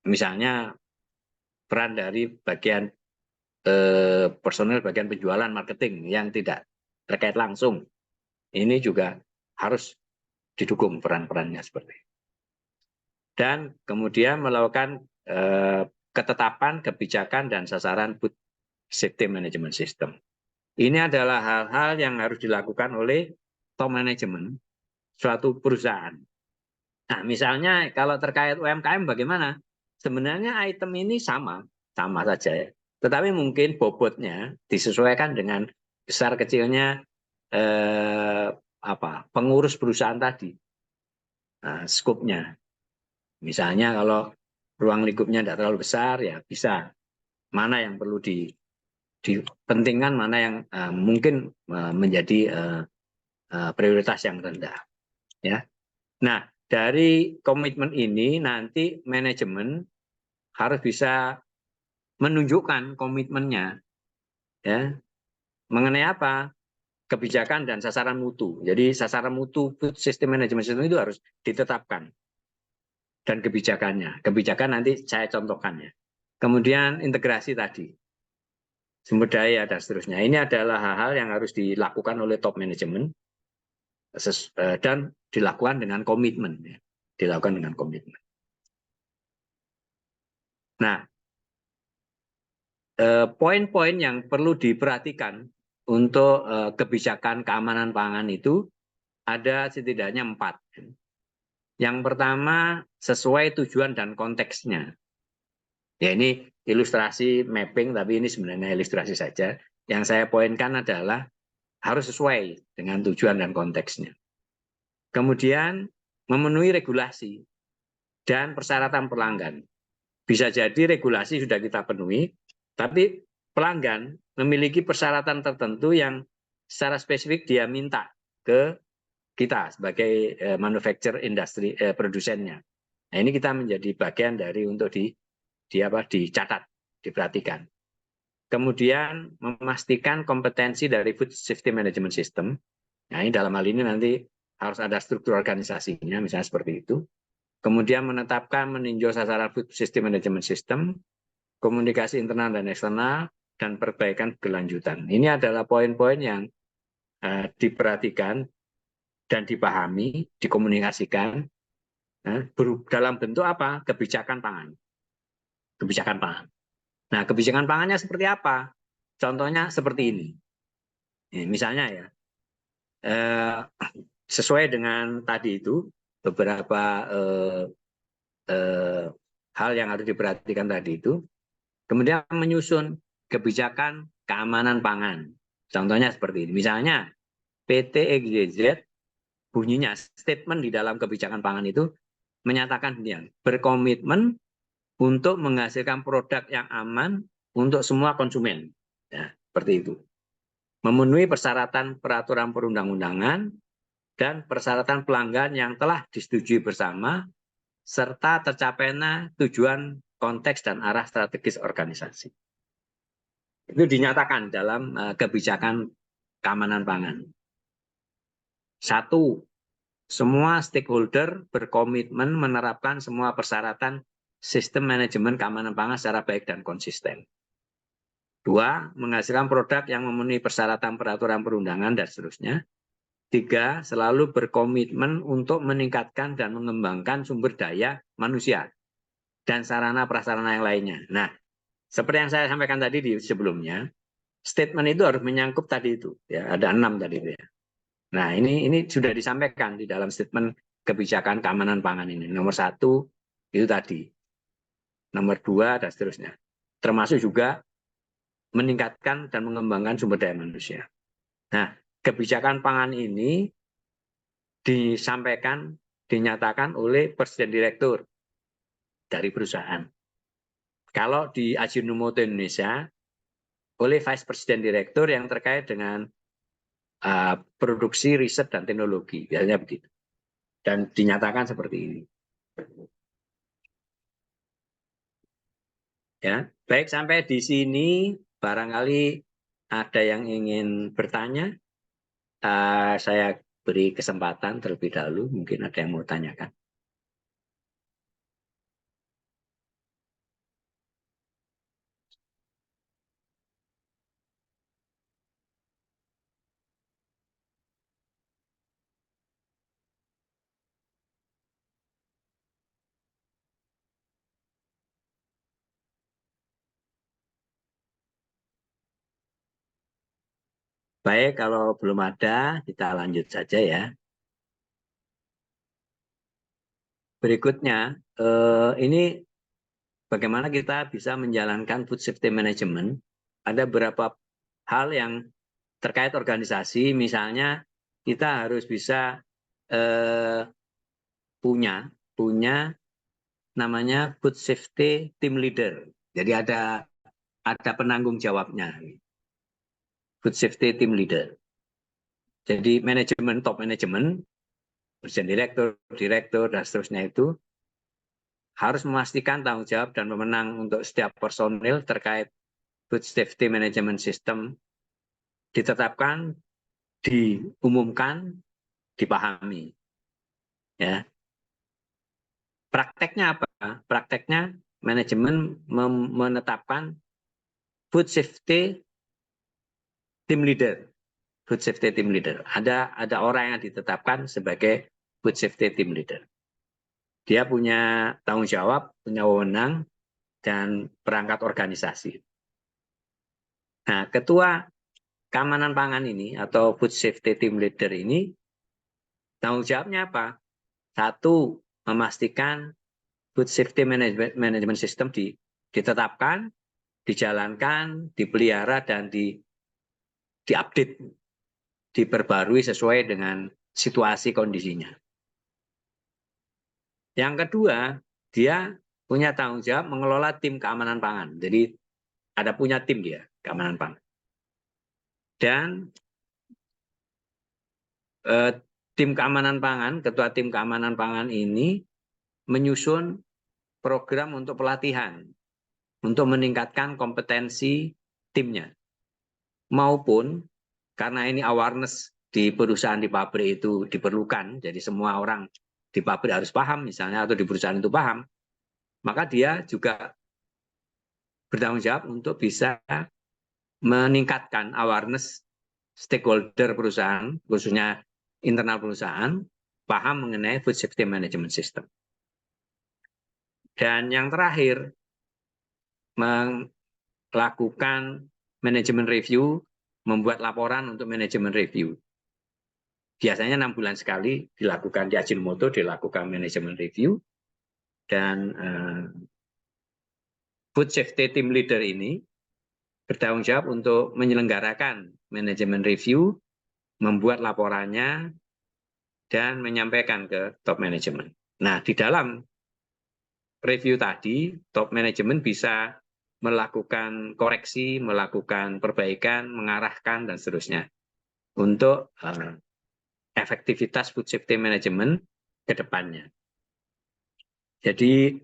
Misalnya peran dari bagian personil bagian penjualan marketing yang tidak terkait langsung. Ini juga harus didukung peran-perannya seperti itu. Dan kemudian melakukan ketetapan, kebijakan, dan sasaran food safety management system. Ini adalah hal-hal yang harus dilakukan oleh top management suatu perusahaan. Nah, misalnya kalau terkait UMKM bagaimana? Sebenarnya item ini sama saja ya. Tetapi mungkin bobotnya disesuaikan dengan besar kecilnya pengurus perusahaan tadi, skopnya. Misalnya kalau ruang lingkupnya tidak terlalu besar, ya bisa mana yang perlu dipentingkan mana yang mungkin menjadi prioritas yang rendah. Ya. Nah, dari komitmen ini nanti manajemen harus bisa menunjukkan komitmennya, ya, mengenai apa? Kebijakan dan sasaran mutu. Jadi sasaran mutu food system management system itu harus ditetapkan, dan kebijakannya. Kebijakan nanti saya contohkan ya. Kemudian integrasi tadi, sumber daya dan seterusnya. Ini adalah hal-hal yang harus dilakukan oleh top management dan dilakukan dengan komitmen. Ya. Dilakukan dengan komitmen. Nah, poin-poin yang perlu diperhatikan untuk kebijakan keamanan pangan itu ada setidaknya 4. Yang pertama, sesuai tujuan dan konteksnya. Ya, ini ilustrasi mapping, tapi ini sebenarnya ilustrasi saja. Yang saya poinkan adalah harus sesuai dengan tujuan dan konteksnya. Kemudian, memenuhi regulasi dan persyaratan pelanggan. Bisa jadi regulasi sudah kita penuhi, tapi pelanggan memiliki persyaratan tertentu yang secara spesifik dia minta ke kita sebagai manufacturer industri produsennya. Nah, ini kita menjadi bagian dari untuk dicatat, diperhatikan. Kemudian memastikan kompetensi dari food safety management system. Nah, ini dalam hal ini nanti harus ada struktur organisasinya, misalnya seperti itu. Kemudian menetapkan meninjau sasaran food safety management system, komunikasi internal dan eksternal, dan perbaikan berkelanjutan. Ini adalah poin-poin yang diperhatikan dan dipahami, dikomunikasikan dalam bentuk apa? Kebijakan pangan. Kebijakan pangan. Nah, kebijakan pangannya seperti apa? Contohnya seperti ini. Misalnya ya, sesuai dengan tadi itu, beberapa hal yang harus diperhatikan tadi itu, kemudian menyusun kebijakan keamanan pangan. Contohnya seperti ini. Misalnya, PT XYZ bunyinya, statement di dalam kebijakan pangan itu menyatakan yang berkomitmen untuk menghasilkan produk yang aman untuk semua konsumen. Ya, seperti itu. Memenuhi persyaratan peraturan perundang-undangan dan persyaratan pelanggan yang telah disetujui bersama, serta tercapainya tujuan, konteks, dan arah strategis organisasi. Itu dinyatakan dalam kebijakan keamanan pangan. 1. Semua stakeholder berkomitmen menerapkan semua persyaratan sistem manajemen keamanan pangan secara baik dan konsisten. 2. Menghasilkan produk yang memenuhi persyaratan peraturan perundangan dan seterusnya. 3. Selalu berkomitmen untuk meningkatkan dan mengembangkan sumber daya manusia dan sarana prasarana yang lainnya. Nah, seperti yang saya sampaikan tadi di sebelumnya, statement itu harus menyangkut tadi itu. Ya, ada 6 tadi itu ya. Nah, ini sudah disampaikan di dalam statement kebijakan keamanan pangan ini. Nomor 1 itu tadi. Nomor 2 dan seterusnya. Termasuk juga meningkatkan dan mengembangkan sumber daya manusia. Nah, kebijakan pangan ini disampaikan, dinyatakan oleh Presiden Direktur dari perusahaan. Kalau di Ajinomoto Indonesia, oleh Vice President Direktur yang terkait dengan produksi, riset, dan teknologi. Biasanya begitu. Dan dinyatakan seperti ini. Ya, baik, sampai di sini barangkali ada yang ingin bertanya. Saya beri kesempatan terlebih dahulu, mungkin ada yang mau tanyakan. Baik, kalau belum ada, kita lanjut saja ya. Berikutnya, ini bagaimana kita bisa menjalankan food safety management. Ada beberapa hal yang terkait organisasi, misalnya kita harus bisa punya namanya food safety team leader. Jadi ada penanggung jawabnya. Food Safety Team Leader. Jadi manajemen, top manajemen, presiden direktur, dan seterusnya itu harus memastikan tanggung jawab dan wewenang untuk setiap personil terkait Food Safety Management System ditetapkan, diumumkan, dipahami. Ya. Prakteknya apa? Prakteknya manajemen menetapkan Food Safety Team Leader. Food Safety Team Leader. Ada orang yang ditetapkan sebagai Food Safety Team Leader. Dia punya tanggung jawab, punya wewenang, dan perangkat organisasi. Nah, ketua keamanan pangan ini atau Food Safety Team Leader ini tanggung jawabnya apa? Satu, memastikan Food Safety Management System ditetapkan, dijalankan, dipelihara, dan diupdate, diperbarui sesuai dengan situasi kondisinya. Yang kedua, dia punya tanggung jawab mengelola tim keamanan pangan. Jadi ada punya tim dia, keamanan pangan. Dan tim keamanan pangan, ketua tim keamanan pangan ini menyusun program untuk pelatihan, untuk meningkatkan kompetensi timnya. Maupun karena ini awareness di perusahaan, di pabrik itu diperlukan, jadi semua orang di pabrik harus paham misalnya, atau di perusahaan itu paham, maka dia juga bertanggung jawab untuk bisa meningkatkan awareness stakeholder perusahaan, khususnya internal perusahaan, paham mengenai Food Safety Management System. Dan yang terakhir, melakukan manajemen review, membuat laporan untuk manajemen review. Biasanya 6 bulan sekali dilakukan di Ajinomoto, dilakukan manajemen review, dan Food Safety Team Leader ini bertanggung jawab untuk menyelenggarakan manajemen review, membuat laporannya, dan menyampaikan ke top manajemen. Nah, di dalam review tadi, top manajemen bisa melakukan koreksi, melakukan perbaikan, mengarahkan, dan seterusnya untuk efektivitas food safety management ke depannya. Jadi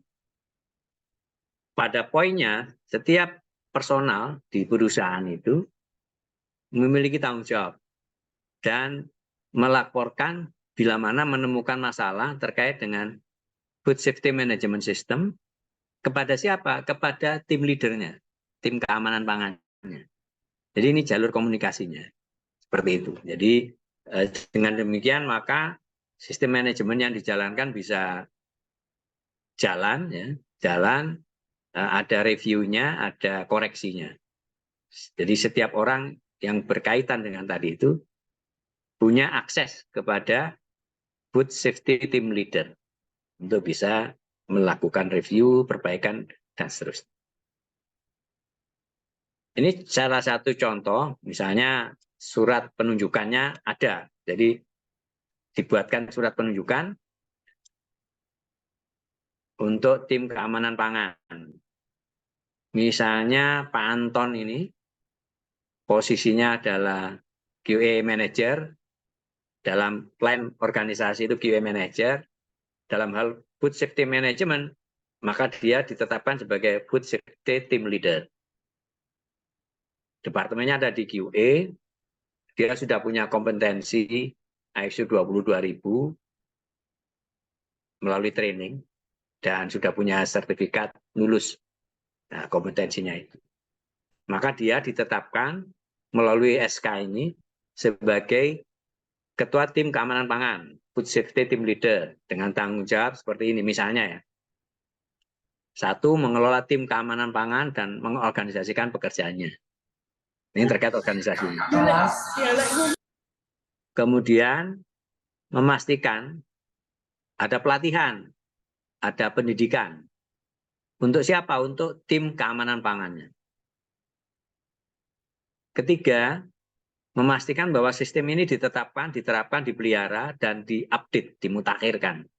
pada poinnya, setiap personal di perusahaan itu memiliki tanggung jawab dan melaporkan bila mana menemukan masalah terkait dengan Food Safety Management System kepada siapa? Kepada tim leadernya, tim keamanan pangannya. Jadi ini jalur komunikasinya. Seperti itu. Jadi dengan demikian maka sistem manajemen yang dijalankan bisa jalan, ya, jalan, ada reviewnya, ada koreksinya. Jadi setiap orang yang berkaitan dengan tadi itu punya akses kepada Food Safety Team Leader untuk bisa melakukan review, perbaikan, dan seterusnya. Ini salah satu contoh, misalnya surat penunjukannya ada. Jadi dibuatkan surat penunjukan untuk tim keamanan pangan. Misalnya Pak Anton ini posisinya adalah QA Manager, dalam plan organisasi itu QA Manager, dalam hal Food Safety Management, maka dia ditetapkan sebagai Food Safety Team Leader. Departemennya ada di QA, dia sudah punya kompetensi ISO 22000 melalui training, dan sudah punya sertifikat lulus. Nah, kompetensinya itu. Maka dia ditetapkan melalui SK ini sebagai Ketua Tim Keamanan Pangan, Food Safety Team Leader, dengan tanggung jawab seperti ini. Misalnya ya, satu, mengelola tim keamanan pangan dan mengorganisasikan pekerjaannya. Ini terkait organisasi. Kemudian memastikan ada pelatihan, ada pendidikan. Untuk siapa? Untuk tim keamanan pangannya. Ketiga, memastikan bahwa sistem ini ditetapkan, diterapkan, dipelihara, dan diupdate, dimutakhirkan.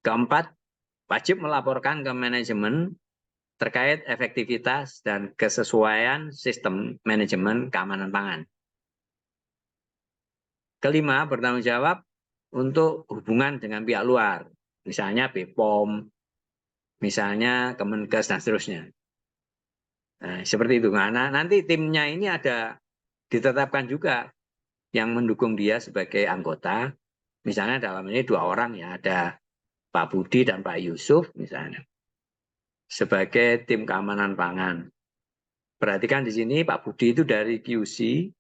Keempat, wajib melaporkan ke manajemen terkait efektivitas dan kesesuaian sistem manajemen keamanan pangan. Kelima, bertanggung jawab untuk hubungan dengan pihak luar, misalnya BPOM, misalnya Kemenkes, dan seterusnya. Nah, seperti itu. Nah, nanti timnya ini ada ditetapkan juga yang mendukung dia sebagai anggota. Misalnya dalam ini 2 orang ya, ada Pak Budi dan Pak Yusuf misalnya. Sebagai tim keamanan pangan. Perhatikan di sini Pak Budi itu dari QC,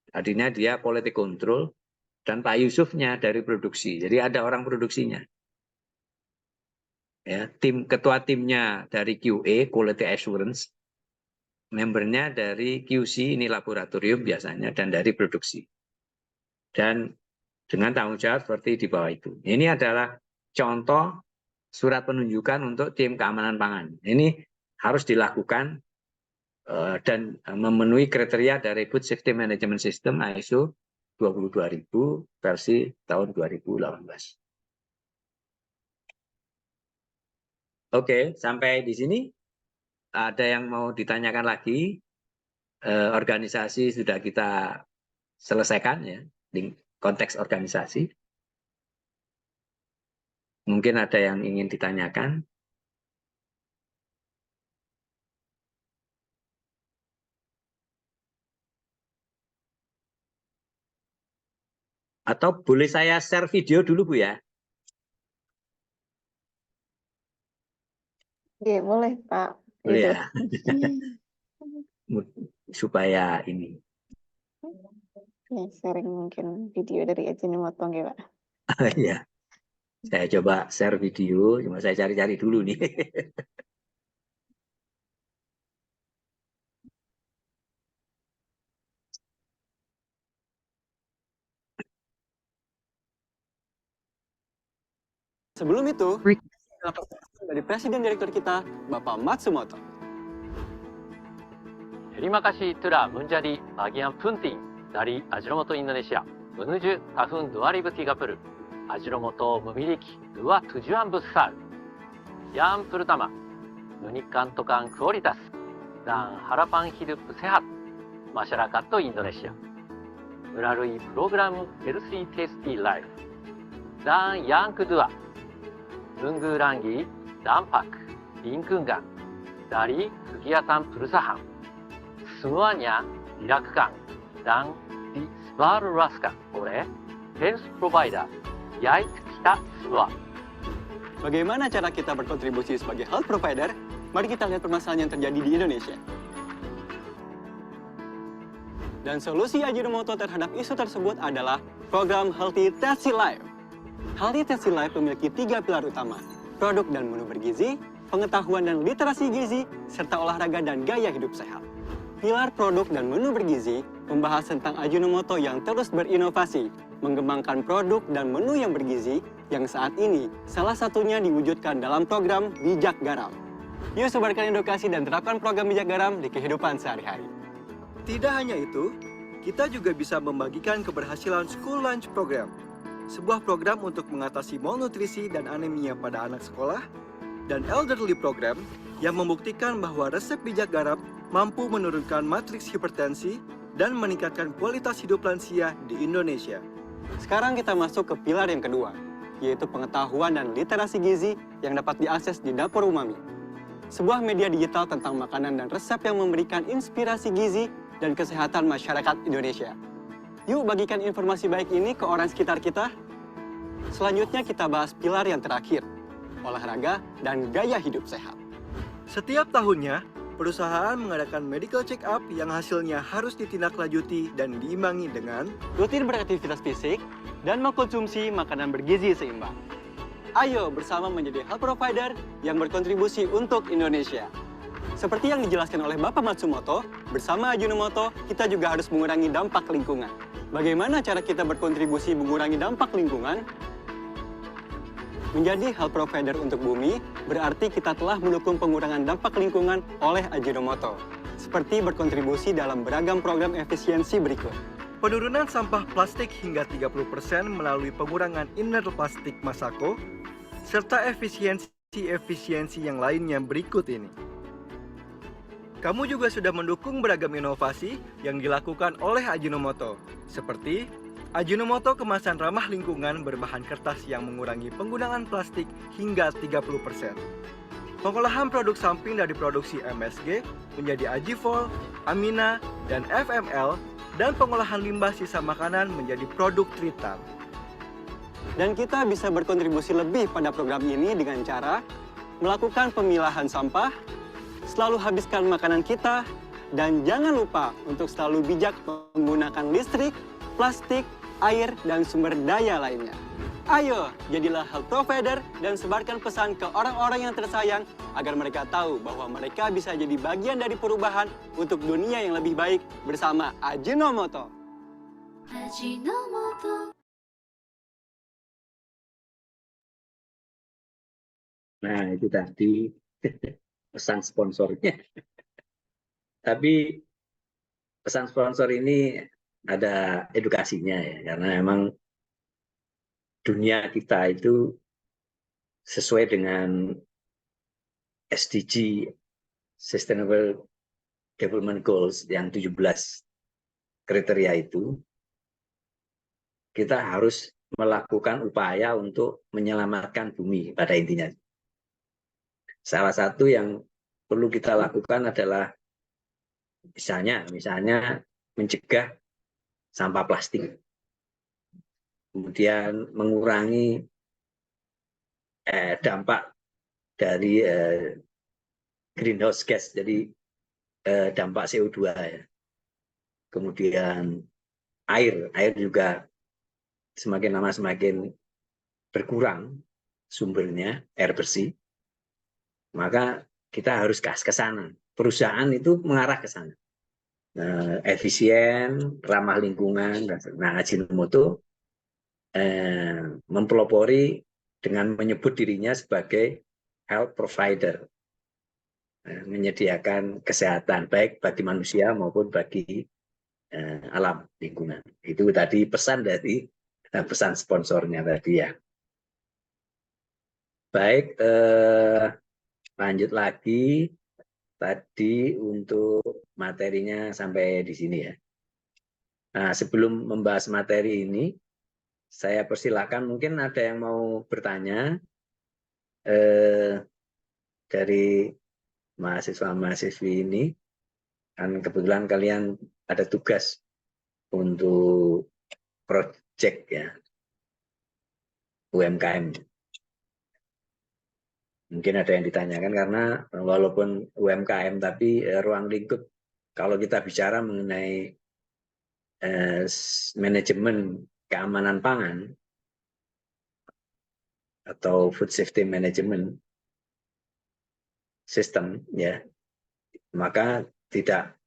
tadinya dia quality control, dan Pak Yusufnya dari produksi. Jadi ada orang produksinya. Ya, ketua timnya dari QA, quality assurance, membernya dari QC, ini laboratorium biasanya, dan dari produksi. Dan dengan tanggung jawab seperti di bawah itu. Ini adalah contoh surat penunjukan untuk tim keamanan pangan. Ini harus dilakukan dan memenuhi kriteria dari Food Safety Management System ISO 22000 versi tahun 2018. Oke, sampai di sini ada yang mau ditanyakan lagi? Organisasi sudah kita selesaikan ya, di konteks organisasi. Mungkin ada yang ingin ditanyakan. Atau boleh saya share video dulu, Bu ya? Oke, boleh Pak. Boleh Itu. ya? Supaya ini. Ya, sharing mungkin video dari Ajinomoto ya Pak. Ya, saya coba share video, cuma saya cari-cari dulu nih. Sebelum itu, dari Presiden Direktur kita, Bapak Matsumoto. Terima kasih telah menjadi bagian penting dari Ajinomoto Indonesia menuju tahun 2030. Ajinomoto memiliki 2 tujuan besar. Yang pertama, meningkatkan kualitas dan harapan hidup sehat masyarakat Indonesia melalui program Healthy Tasty Life. Dan yang kedua, mengurangi dampak lingkungan dari kegiatan perusahaan. Semuanya dilakukan dan disebarluaskan oleh health provider, yaitu kita semua. Bagaimana cara kita berkontribusi sebagai health provider? Mari kita lihat permasalahan yang terjadi di Indonesia. Dan solusi Ajinomoto terhadap isu tersebut adalah program Healthy Tasty Life. Healthy Tasty Life memiliki 3 pilar utama: produk dan menu bergizi, pengetahuan dan literasi gizi, serta olahraga dan gaya hidup sehat. Pilar produk dan menu bergizi membahas tentang Ajinomoto yang terus berinovasi, mengembangkan produk dan menu yang bergizi yang saat ini salah satunya diwujudkan dalam program Bijak Garam. Yuk sebarkan edukasi dan terapkan program Bijak Garam di kehidupan sehari-hari. Tidak hanya itu, kita juga bisa membagikan keberhasilan School Lunch Program, sebuah program untuk mengatasi malnutrisi dan anemia pada anak sekolah, dan Elderly Program yang membuktikan bahwa resep bijak garam mampu menurunkan matriks hipertensi dan meningkatkan kualitas hidup lansia di Indonesia. Sekarang kita masuk ke pilar yang kedua, yaitu pengetahuan dan literasi gizi yang dapat diakses di Dapur Umami. Sebuah media digital tentang makanan dan resep yang memberikan inspirasi gizi dan kesehatan masyarakat Indonesia. Yuk bagikan informasi baik ini ke orang sekitar kita. Selanjutnya kita bahas pilar yang terakhir, olahraga dan gaya hidup sehat. Setiap tahunnya, perusahaan mengadakan medical check-up yang hasilnya harus ditindaklanjuti dan diimbangi dengan Rutin beraktivitas fisik dan mengkonsumsi makanan bergizi seimbang. Ayo bersama menjadi health provider yang berkontribusi untuk Indonesia. Seperti yang dijelaskan oleh Bapak Matsumoto, bersama Ajinomoto kita juga harus mengurangi dampak lingkungan. Bagaimana cara kita berkontribusi mengurangi dampak lingkungan? Menjadi health provider untuk bumi berarti kita telah mendukung pengurangan dampak lingkungan oleh Ajinomoto, seperti berkontribusi dalam beragam program efisiensi berikut. penurunan sampah plastik hingga 30% melalui pengurangan inner plastik Masako, serta efisiensi efisiensi yang lainnya berikut ini. Kamu juga sudah mendukung beragam inovasi yang dilakukan oleh Ajinomoto, seperti Ajinomoto kemasan ramah lingkungan berbahan kertas yang mengurangi penggunaan plastik hingga 30%. Pengolahan produk samping dari produksi MSG menjadi Ajivol, Amina, dan FML, dan pengolahan limbah sisa makanan menjadi produk Tritan. Dan kita bisa berkontribusi lebih pada program ini dengan cara melakukan pemilahan sampah, selalu habiskan makanan kita, dan jangan lupa untuk selalu bijak menggunakan listrik, plastik, air, dan sumber daya lainnya. Ayo, jadilah health provider dan sebarkan pesan ke orang-orang yang tersayang agar mereka tahu bahwa mereka bisa jadi bagian dari perubahan untuk dunia yang lebih baik bersama Ajinomoto. Ajinomoto. Nah, itu tadi pesan sponsornya. Tapi pesan sponsor ini ada edukasinya ya, karena memang dunia kita itu sesuai dengan SDG, Sustainable Development Goals, yang 17 kriteria itu, kita harus melakukan upaya untuk menyelamatkan bumi pada intinya. Salah satu yang perlu kita lakukan adalah misalnya mencegah sampah plastik, kemudian mengurangi dampak dari greenhouse gas, jadi dampak CO2 ya. Kemudian air juga semakin lama semakin berkurang sumbernya, air bersih. Maka kita harus ke sana. Perusahaan itu mengarah ke sana. Efisien, ramah lingkungan. Nah, Ajinomoto mempelopori dengan menyebut dirinya sebagai health provider, menyediakan kesehatan baik bagi manusia maupun bagi alam lingkungan. Itu tadi pesan dari pesan sponsornya tadi ya. Baik, lanjut lagi. Tadi untuk materinya sampai di sini ya. Nah, sebelum membahas materi ini, saya persilakan mungkin ada yang mau bertanya dari mahasiswa-mahasiswi ini. Kan kebetulan kalian ada tugas untuk project ya, UMKM. Mungkin ada yang ditanyakan karena walaupun UMKM tapi ruang lingkup kalau kita bicara mengenai manajemen keamanan pangan atau food safety management system ya, maka tidak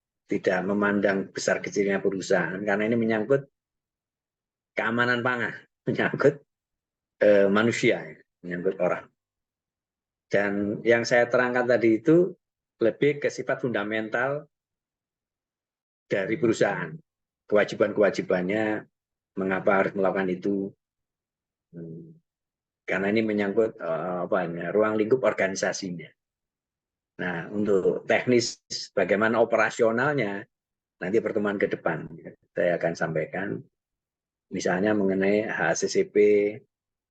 memandang besar kecilnya perusahaan karena ini menyangkut keamanan pangan, menyangkut manusia, menyangkut orang. Dan yang saya terangkan tadi itu lebih ke sifat fundamental dari perusahaan. Kewajiban-kewajibannya, mengapa harus melakukan itu. Karena ini menyangkut ruang lingkup organisasinya. Nah, untuk teknis bagaimana operasionalnya, nanti pertemuan ke depan saya akan sampaikan. Misalnya mengenai HACCP,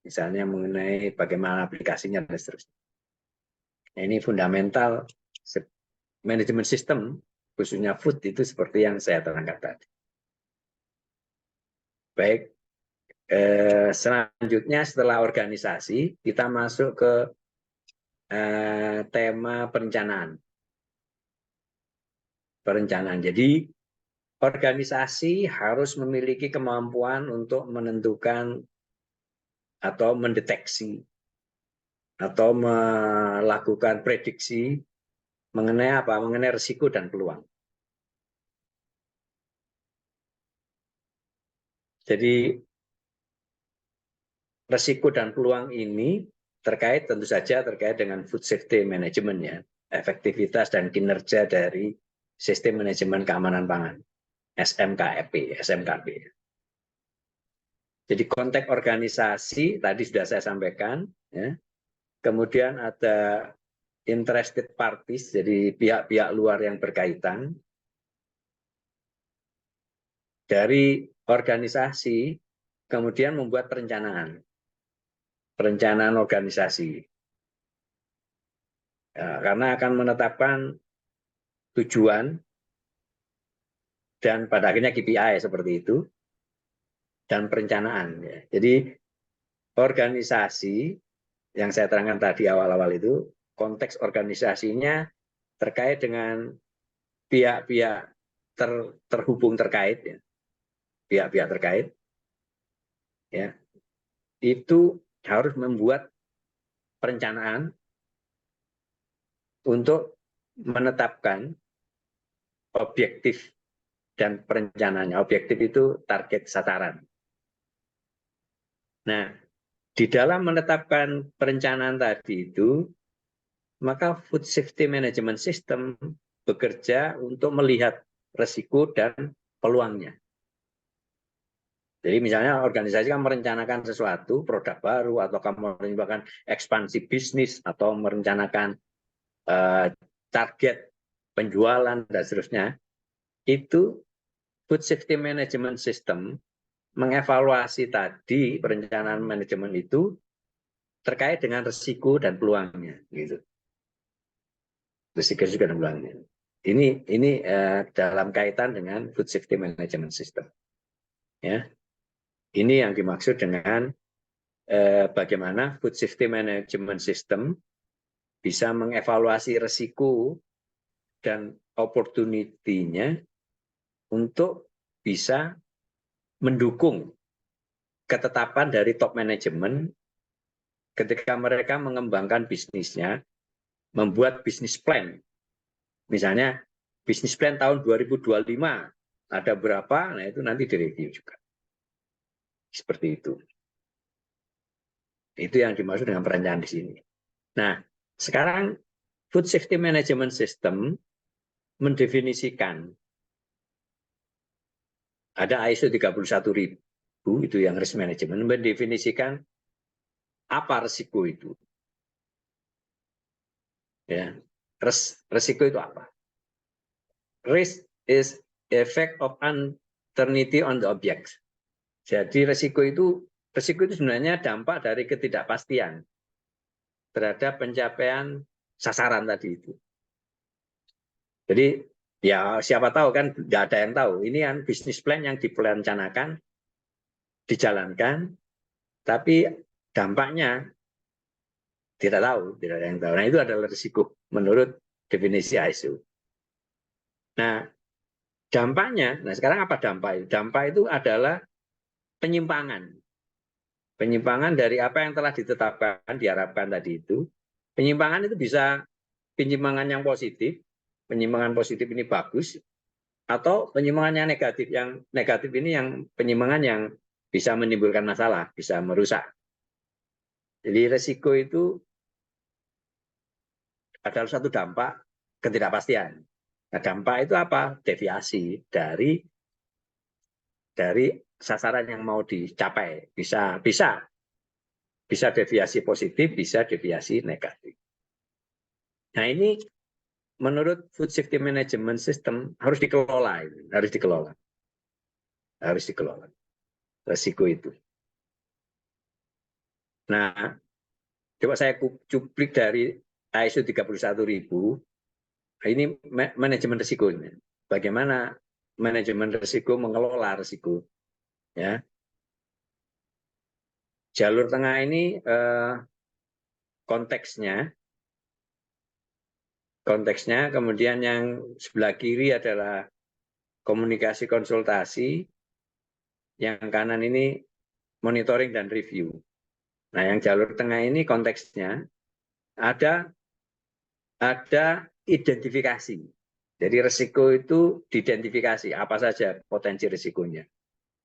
misalnya mengenai bagaimana aplikasinya, dan seterusnya. Nah, ini fundamental manajemen sistem, khususnya food itu seperti yang saya terangkan tadi. Baik, selanjutnya setelah organisasi, kita masuk ke tema perencanaan. Jadi, organisasi harus memiliki kemampuan untuk menentukan atau mendeteksi atau melakukan prediksi mengenai apa? Mengenai risiko dan peluang. Jadi risiko dan peluang ini tentu saja terkait dengan food safety management ya, efektivitas dan kinerja dari sistem manajemen keamanan pangan, SMKP. Jadi konteks organisasi tadi sudah saya sampaikan ya. kemudian ada interested parties, jadi pihak-pihak luar yang berkaitan. Dari organisasi, kemudian membuat perencanaan organisasi. Ya, karena akan menetapkan tujuan dan pada akhirnya KPI seperti itu, dan perencanaan. Ya. Jadi organisasi yang saya terangkan tadi awal-awal itu, konteks organisasinya terkait dengan pihak-pihak terhubung terkait, ya. Pihak-pihak terkait, ya, itu harus membuat perencanaan untuk menetapkan objektif dan perencanaannya. Objektif itu target sasaran. Nah, di dalam menetapkan perencanaan tadi itu, maka Food Safety Management System bekerja untuk melihat risiko dan peluangnya. Jadi misalnya organisasi kan merencanakan sesuatu, produk baru, atau kamu merencanakan ekspansi bisnis, atau merencanakan target penjualan, dan seterusnya. Itu Food Safety Management System mengevaluasi tadi perencanaan manajemen itu terkait dengan risiko dan peluangnya. Gitu. Risiko dan peluangnya. Ini dalam kaitan dengan Food Safety Management System. Ya. Ini yang dimaksud dengan bagaimana Food Safety Management System bisa mengevaluasi risiko dan opportunity-nya untuk bisa mendukung ketetapan dari top manajemen ketika mereka mengembangkan bisnisnya, membuat bisnis plan. Misalnya bisnis plan tahun 2025 ada berapa, nah itu nanti direview juga. Seperti itu. Itu yang dimaksud dengan perencanaan di sini. Nah, sekarang Food Safety Management System mendefinisikan, ada ISO 31000, itu yang risk management, mendefinisikan apa risiko itu. Ya, risiko itu apa? Risk is effect of uncertainty on the object. Jadi risiko itu sebenarnya dampak dari ketidakpastian terhadap pencapaian sasaran tadi itu. Jadi ya siapa tahu kan, nggak ada yang tahu. Ini kan bisnis plan yang diperencanakan, dijalankan, tapi dampaknya tidak tahu, tidak ada yang tahu. Nah itu adalah risiko menurut definisi ISO. Nah dampaknya, nah sekarang apa dampak itu? Dampak itu adalah penyimpangan. Penyimpangan dari apa yang telah ditetapkan, diharapkan tadi itu. Penyimpangan itu bisa penyimpangan yang positif, penyimpangan positif ini bagus, atau penyimpangan yang negatif. Yang negatif ini yang penyimpangan yang bisa menimbulkan masalah, bisa merusak. Jadi resiko itu adalah satu dampak ketidakpastian. Nah, dampak itu apa? Deviasi dari sasaran yang mau dicapai. Bisa deviasi positif, bisa deviasi negatif. Nah ini menurut Food Safety Management System harus dikelola, harus dikelola resiko itu. Nah, coba saya cuplik dari ISO 31000, ini manajemen risikonya. Bagaimana manajemen risiko mengelola risiko, ya. Jalur tengah ini konteksnya, kemudian yang sebelah kiri adalah komunikasi konsultasi, yang kanan ini monitoring dan review. Nah, yang jalur tengah ini konteksnya ada identifikasi. Jadi risiko itu diidentifikasi apa saja potensi risikonya.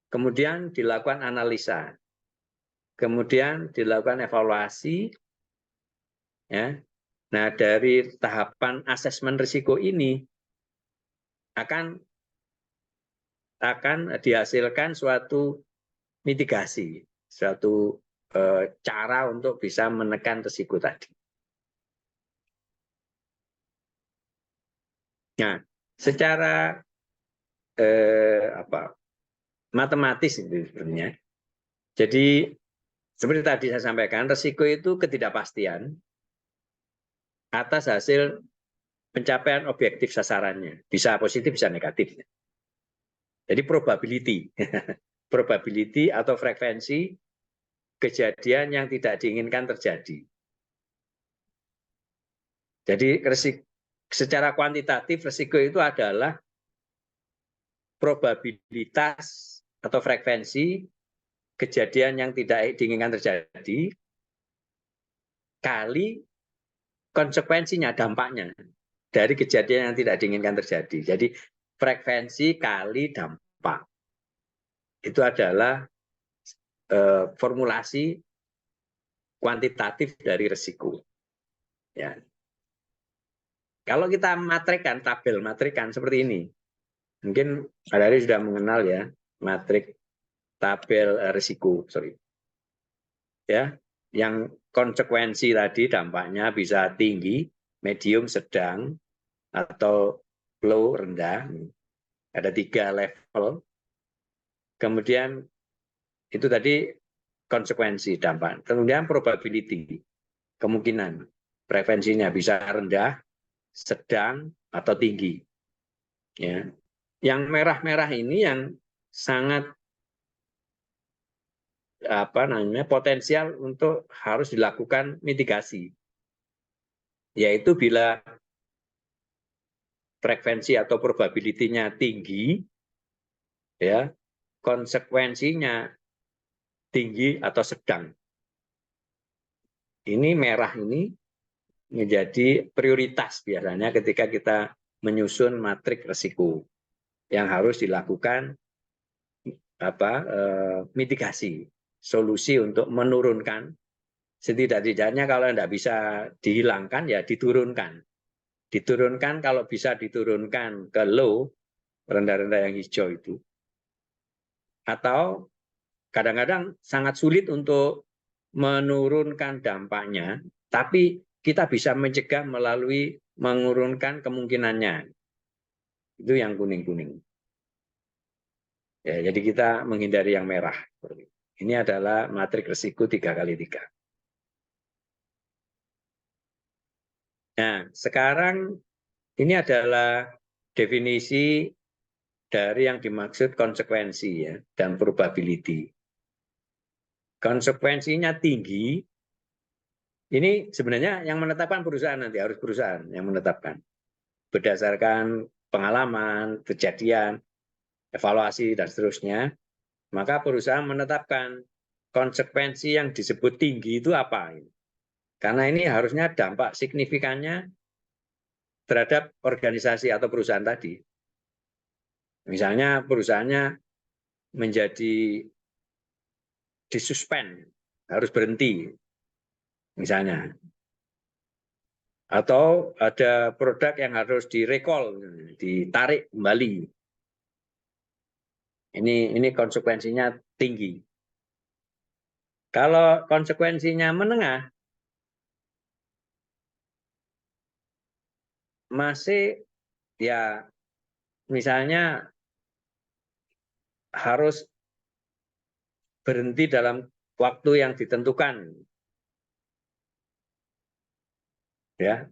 Kemudian dilakukan analisa. Kemudian dilakukan evaluasi, ya. Nah, dari tahapan asesmen risiko ini akan dihasilkan suatu mitigasi, suatu cara untuk bisa menekan risiko tadi. Nah, secara matematis itu sebenarnya. Jadi seperti tadi saya sampaikan, risiko itu ketidakpastian atas hasil pencapaian objektif sasarannya. Bisa positif, bisa negatif. Jadi probability. Probability atau frekuensi kejadian yang tidak diinginkan terjadi. Jadi secara kuantitatif risiko itu adalah probabilitas atau frekuensi kejadian yang tidak diinginkan terjadi kali konsekuensinya, dampaknya dari kejadian yang tidak diinginkan terjadi. Jadi frekuensi kali dampak. Itu adalah formulasi kuantitatif dari risiko. Ya. Kalau kita matrikan, tabel matrikan seperti ini, mungkin Pak Dari sudah mengenal ya matrik tabel risiko, ya, yang konsekuensi tadi dampaknya bisa tinggi, medium, sedang, atau low, rendah. Ada 3 level. Kemudian itu tadi konsekuensi dampak. Kemudian probability, kemungkinan frekuensinya bisa rendah, sedang, atau tinggi. Ya. Yang merah-merah ini yang sangat potensial untuk harus dilakukan mitigasi. Yaitu bila frekuensi atau probability-nya tinggi, ya, konsekuensinya tinggi atau sedang. Ini merah ini menjadi prioritas biasanya ketika kita menyusun matrik risiko yang harus dilakukan mitigasi, solusi untuk menurunkan. Setidak-tidaknya kalau tidak bisa dihilangkan ya diturunkan. Diturunkan kalau bisa diturunkan ke low, rendah-rendah yang hijau itu. Atau kadang-kadang sangat sulit untuk menurunkan dampaknya, tapi kita bisa mencegah melalui menurunkan kemungkinannya. Itu yang kuning-kuning. Ya, jadi kita menghindari yang merah. Ini adalah matrik risiko 3x3. Nah, sekarang ini adalah definisi dari yang dimaksud konsekuensi ya, dan probability. Konsekuensinya tinggi, ini sebenarnya yang menetapkan perusahaan nanti, harus perusahaan yang menetapkan. Berdasarkan pengalaman, kejadian, evaluasi, dan seterusnya, maka perusahaan menetapkan konsekuensi yang disebut tinggi itu apa. Karena ini harusnya dampak signifikannya terhadap organisasi atau perusahaan tadi. Misalnya perusahaannya menjadi disuspend, harus berhenti, misalnya. Atau ada produk yang harus direcall, ditarik kembali. Ini konsekuensinya tinggi. Kalau konsekuensinya menengah, masih ya misalnya harus berhenti dalam waktu yang ditentukan. Ya.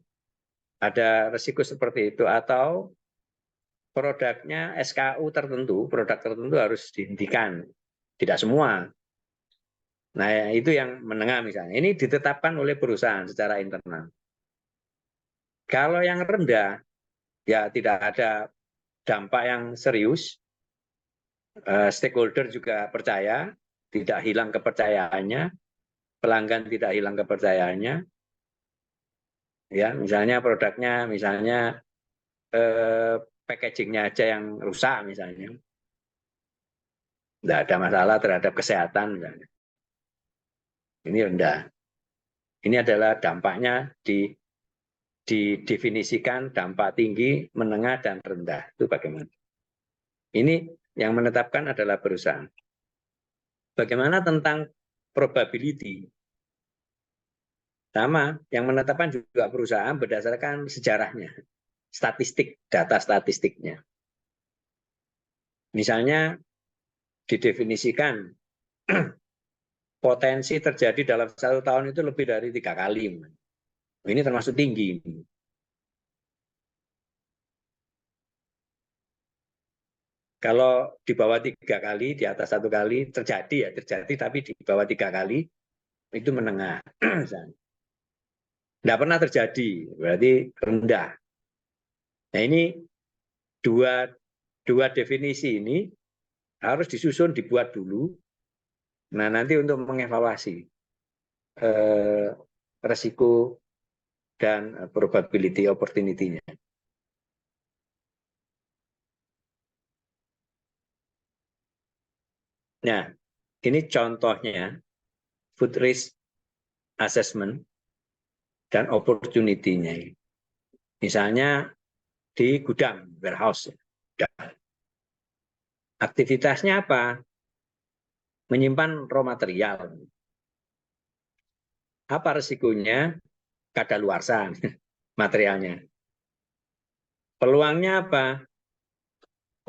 Ada risiko seperti itu atau produknya SKU tertentu, produk tertentu harus dihentikan. Tidak semua. Nah, itu yang menengah misalnya. Ini ditetapkan oleh perusahaan secara internal. Kalau yang rendah, ya tidak ada dampak yang serius. Stakeholder juga percaya, tidak hilang kepercayaannya. Pelanggan tidak hilang kepercayaannya. Ya, misalnya produknya, misalnya packagingnya aja yang rusak misalnya. Tidak ada masalah terhadap kesehatan misalnya. Ini rendah. Ini adalah dampaknya didefinisikan dampak tinggi, menengah, dan rendah. Itu bagaimana? Ini yang menetapkan adalah perusahaan. Bagaimana tentang probability. Sama, yang menetapkan juga perusahaan berdasarkan sejarahnya, statistik, data statistiknya. Misalnya didefinisikan potensi terjadi dalam 1 tahun itu lebih dari 3 kali. Ini termasuk tinggi. Kalau di bawah 3 kali, di atas 1 kali terjadi, tapi di bawah 3 kali itu menengah. Tidak pernah terjadi, berarti rendah. Nah ini dua definisi ini harus disusun, dibuat dulu. Nah nanti untuk mengevaluasi resiko dan probability opportunity-nya. Nah, ini contohnya food risk assessment dan opportunity-nya. Misalnya di gudang, warehouse. Aktivitasnya apa? Menyimpan raw material. Apa resikonya? Kadaluarsa materialnya. Peluangnya apa?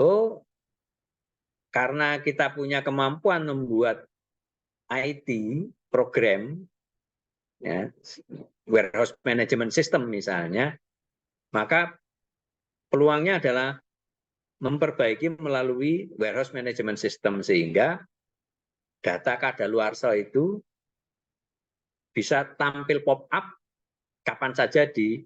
Oh, karena kita punya kemampuan membuat IT program, ya, warehouse management system misalnya, maka peluangnya adalah memperbaiki melalui warehouse management system sehingga data kadaluarsa itu bisa tampil pop up kapan saja di,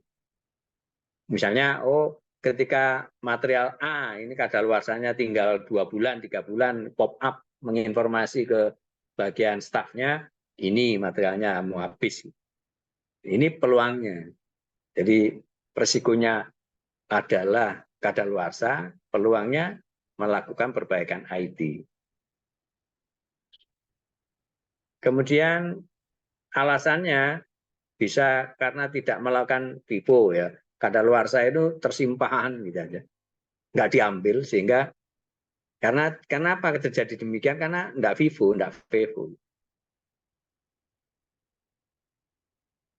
misalnya, oh ketika material A ini kadaluarsanya tinggal 2 bulan, 3 bulan, pop up menginformasi ke bagian stafnya, ini materialnya mau habis. Ini peluangnya. Jadi resikonya adalah kadaluarsa, peluangnya melakukan perbaikan IT. Kemudian alasannya bisa karena tidak melakukan FIFO, ya. Kadaluarsa itu tersimpan gitu aja, nggak diambil, sehingga karena kenapa terjadi demikian? Karena nggak FIFO, nggak FIFO.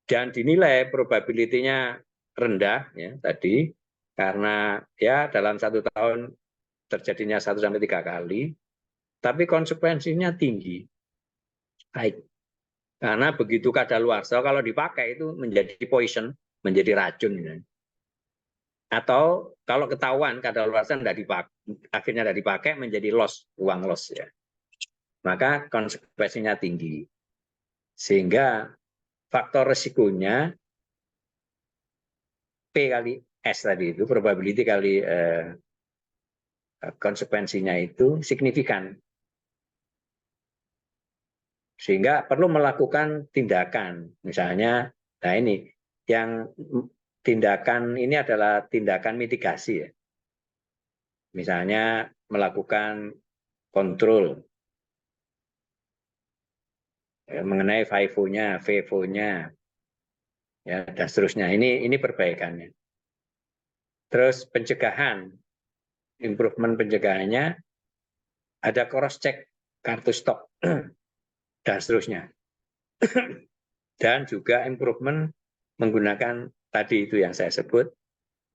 Dan dinilai probability-nya rendah, ya tadi, karena ya dalam 1 tahun terjadinya 1-3 kali, tapi konsekuensinya tinggi. Baik. Karena begitu kadaluarsa kalau dipakai itu menjadi poison, menjadi racun. Ya. Atau kalau ketahuan kadaluarsa akhirnya tidak dipakai, menjadi loss, uang loss, ya. Maka konsekuensinya tinggi. Sehingga faktor risikonya P kali S tadi itu, probability kali konsekuensinya itu signifikan. Sehingga perlu melakukan tindakan. Misalnya, nah ini, yang tindakan ini adalah tindakan mitigasi, ya. Misalnya melakukan kontrol ya, mengenai FIFO-nya, VFO-nya, ya, dan seterusnya. Ini perbaikannya. Terus pencegahan, improvement pencegahannya, ada cross check kartu stok dan seterusnya. Dan juga improvement menggunakan tadi itu yang saya sebut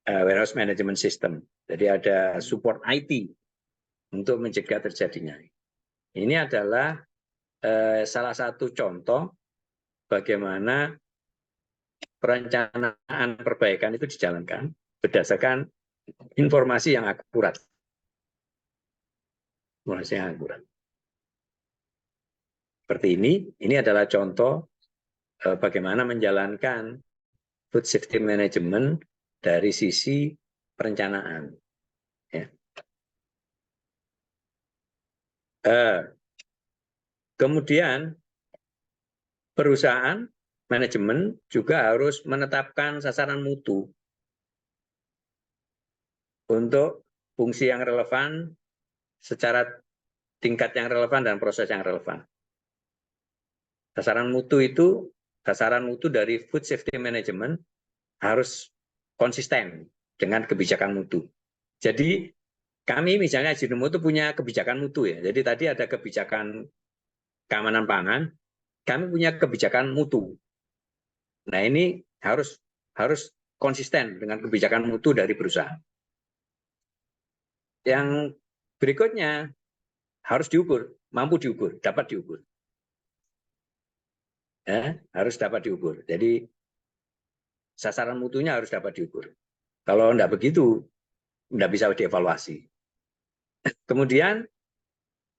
warehouse management system. Jadi ada support IT untuk mencegah terjadinya. Ini adalah salah satu contoh bagaimana perencanaan perbaikan itu dijalankan berdasarkan informasi yang akurat. Informasi yang akurat. Seperti ini adalah contoh bagaimana menjalankan food safety management dari sisi perencanaan. Ya. Kemudian perusahaan manajemen juga harus menetapkan sasaran mutu untuk fungsi yang relevan secara tingkat yang relevan dan proses yang relevan. Sasaran mutu dari food safety management harus konsisten dengan kebijakan mutu. Jadi kami misalnya Ajinomoto punya kebijakan mutu, ya. Jadi tadi ada kebijakan keamanan pangan, kami punya kebijakan mutu. Nah, ini harus konsisten dengan kebijakan mutu dari perusahaan. Yang berikutnya harus diukur, mampu diukur, dapat diukur. Ya, harus dapat diukur. Jadi sasaran mutunya harus dapat diukur. Kalau tidak begitu, tidak bisa dievaluasi. Kemudian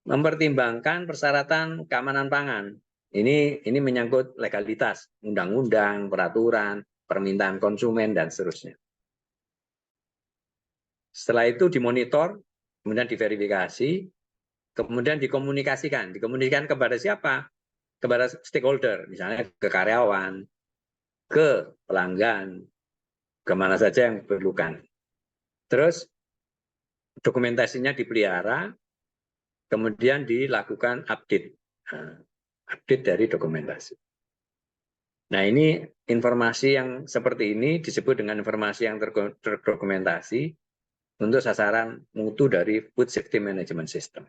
mempertimbangkan persyaratan keamanan pangan. Ini menyangkut legalitas, undang-undang, peraturan, permintaan konsumen, dan seterusnya. Setelah itu dimonitor, kemudian diverifikasi, kemudian dikomunikasikan. Dikomunikasikan kepada siapa? Kepada stakeholder, misalnya ke karyawan, ke pelanggan, kemana saja yang diperlukan. Terus dokumentasinya dipelihara, kemudian dilakukan update dari dokumentasi. Nah, ini informasi yang seperti ini disebut dengan informasi yang terdokumentasi untuk sasaran mutu dari Food Safety Management System.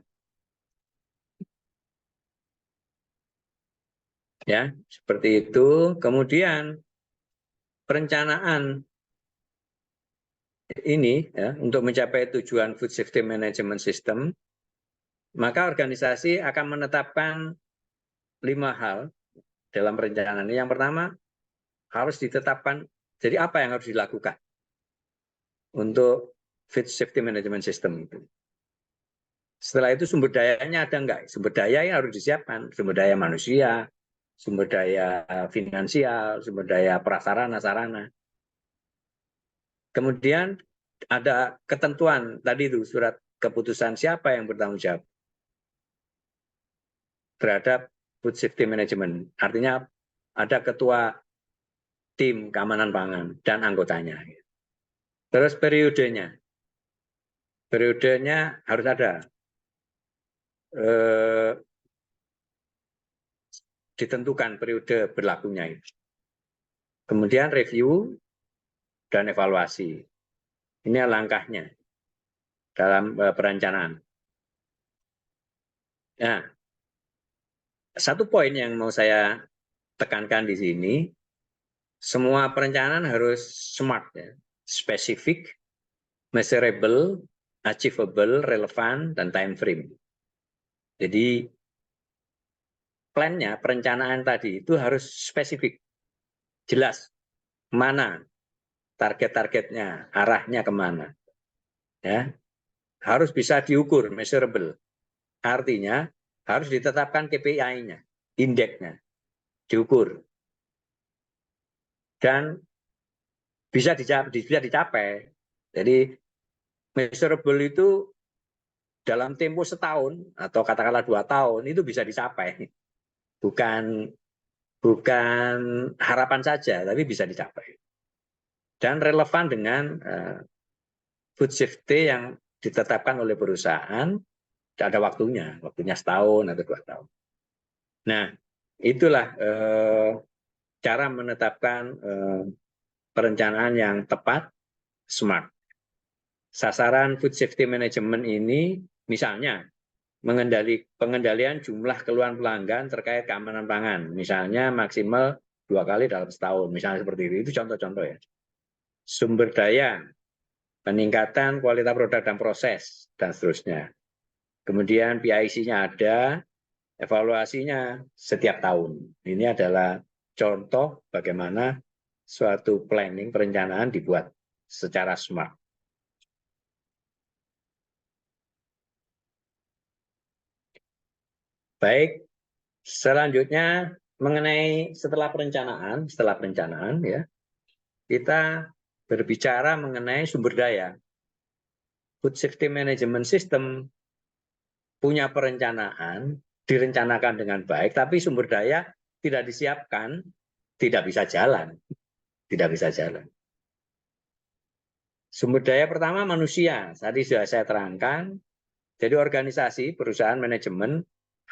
Ya, seperti itu. Kemudian perencanaan ini ya, untuk mencapai tujuan Food Safety Management System, maka organisasi akan menetapkan 5 hal dalam perencanaan ini. Yang pertama, harus ditetapkan, jadi apa yang harus dilakukan untuk Food Safety Management System itu. Setelah itu sumber dayanya ada enggak? Sumber daya yang harus disiapkan, sumber daya manusia, sumber daya finansial, sumber daya prasarana, sarana. Kemudian ada ketentuan tadi itu surat keputusan siapa yang bertanggung jawab terhadap Food Safety Management. Artinya ada ketua tim keamanan pangan dan anggotanya. Terus periodenya. Periodenya harus ada. Ditentukan periode berlakunya itu. Kemudian review dan evaluasi. Ini langkahnya dalam perencanaan. Nah, satu poin yang mau saya tekankan di sini, semua perencanaan harus smart, ya. Spesifik, measurable, achievable, relevan, dan time frame. Jadi plan-nya, perencanaan tadi itu harus spesifik, jelas, mana target-targetnya, arahnya kemana. Ya, harus bisa diukur, measurable. Artinya harus ditetapkan KPI-nya, indeksnya, diukur. Dan bisa dicapai. Jadi measurable itu dalam tempo setahun atau katakanlah 2 tahun itu bisa dicapai. Bukan harapan saja, tapi bisa dicapai. Dan relevan dengan food safety yang ditetapkan oleh perusahaan, ada waktunya setahun atau 2 tahun. Nah, itulah cara menetapkan perencanaan yang tepat, smart. Sasaran food safety management ini misalnya pengendalian jumlah keluhan pelanggan terkait keamanan pangan, misalnya maksimal 2 kali dalam setahun, misalnya seperti itu. Itu contoh-contoh ya. Sumber daya, peningkatan kualitas produk dan proses, dan seterusnya. Kemudian PIC-nya ada, evaluasinya setiap tahun. Ini adalah contoh bagaimana suatu planning, perencanaan dibuat secara smart. Baik, selanjutnya mengenai setelah perencanaan ya, kita berbicara mengenai sumber daya. Food Safety Management System punya perencanaan, direncanakan dengan baik, tapi sumber daya tidak disiapkan, tidak bisa jalan. Tidak bisa jalan. Sumber daya pertama manusia, tadi sudah saya terangkan. Jadi organisasi, perusahaan manajemen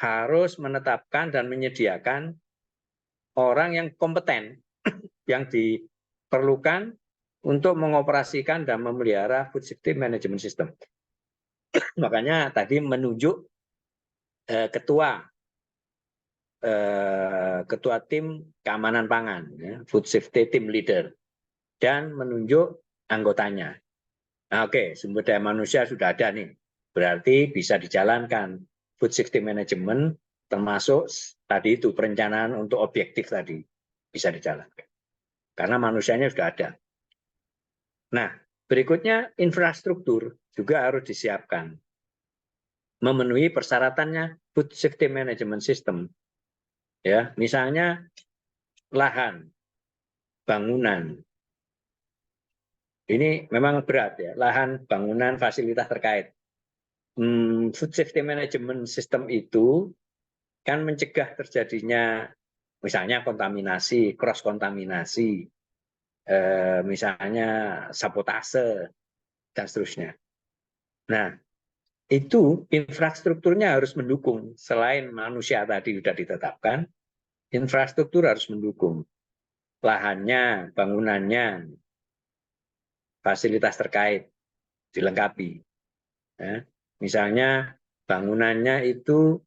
harus menetapkan dan menyediakan orang yang kompeten, yang diperlukan untuk mengoperasikan dan memelihara Food Safety Management System. Makanya tadi menunjuk ketua ketua tim keamanan pangan, ya, food safety team leader, dan menunjuk anggotanya. Nah, oke, sumber daya manusia sudah ada nih, berarti bisa dijalankan food safety management, termasuk tadi itu perencanaan untuk objektif tadi bisa dijalankan, karena manusianya sudah ada. Nah, berikutnya infrastruktur juga harus disiapkan, memenuhi persyaratannya food safety management system. Ya, misalnya lahan, bangunan. Ini memang berat ya, lahan, bangunan, fasilitas terkait. Food safety management system itu kan mencegah terjadinya misalnya kontaminasi, cross kontaminasi, misalnya sabotase dan seterusnya. Nah, itu infrastrukturnya harus mendukung. Selain manusia tadi sudah ditetapkan, infrastruktur harus mendukung. Lahannya, bangunannya, fasilitas terkait dilengkapi. Ya. Misalnya bangunannya itu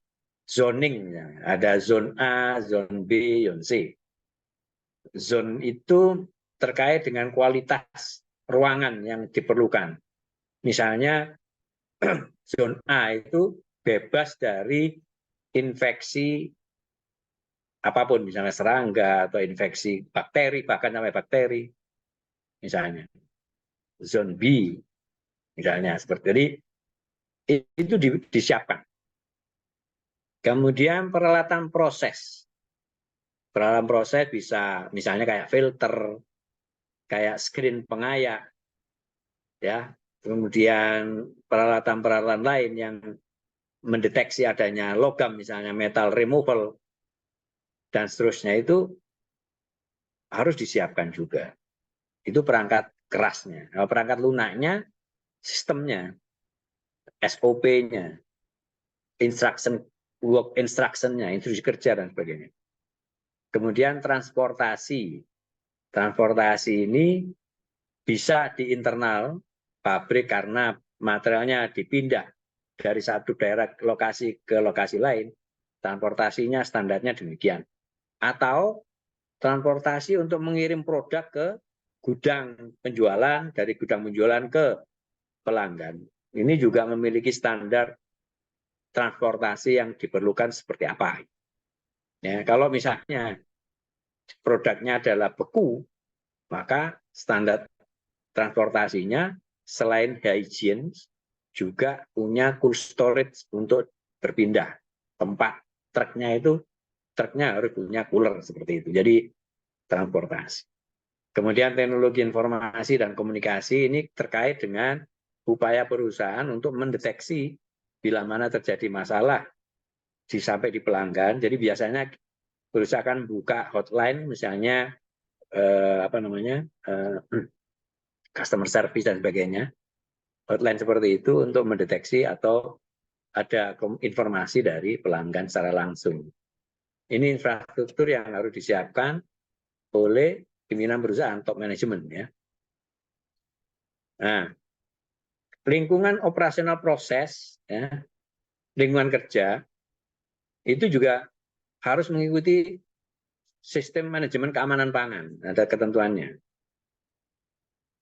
zoning, ada zone A, zone B, zone C. Zone itu terkait dengan kualitas ruangan yang diperlukan. Misalnya zone A itu bebas dari infeksi apapun, misalnya serangga atau infeksi bakteri, bahkan sampai bakteri, misalnya. Zone B, misalnya seperti itu disiapkan. Kemudian peralatan proses. Peralatan proses bisa misalnya kayak filter, kayak screen pengayak, ya. Kemudian peralatan-peralatan lain yang mendeteksi adanya logam, misalnya metal removal, dan seterusnya itu harus disiapkan juga. Itu perangkat kerasnya. Nah, perangkat lunaknya, sistemnya, SOP-nya, work instruction-nya, instruksi kerja, dan sebagainya. Kemudian transportasi. Transportasi ini bisa di internal pabrik karena materialnya dipindah dari satu daerah lokasi ke lokasi lain, transportasinya standarnya demikian. Atau transportasi untuk mengirim produk ke gudang penjualan, dari gudang penjualan ke pelanggan. Ini juga memiliki standar transportasi yang diperlukan seperti apa. Ya, kalau misalnya produknya adalah beku, maka standar transportasinya selain hygiene juga punya cool storage untuk berpindah. Tempat truknya harus punya cooler seperti itu. Jadi transportasi. Kemudian teknologi informasi dan komunikasi ini terkait dengan upaya perusahaan untuk mendeteksi bila mana terjadi masalah sampai di pelanggan. Jadi biasanya perusahaan akan buka hotline, misalnya customer service dan sebagainya, hotline seperti itu untuk mendeteksi atau ada informasi dari pelanggan secara langsung. Ini infrastruktur yang harus disiapkan oleh pimpinan perusahaan, top management, ya. Nah, lingkungan operasional proses, ya, lingkungan kerja itu juga harus mengikuti sistem manajemen keamanan pangan, ada ketentuannya.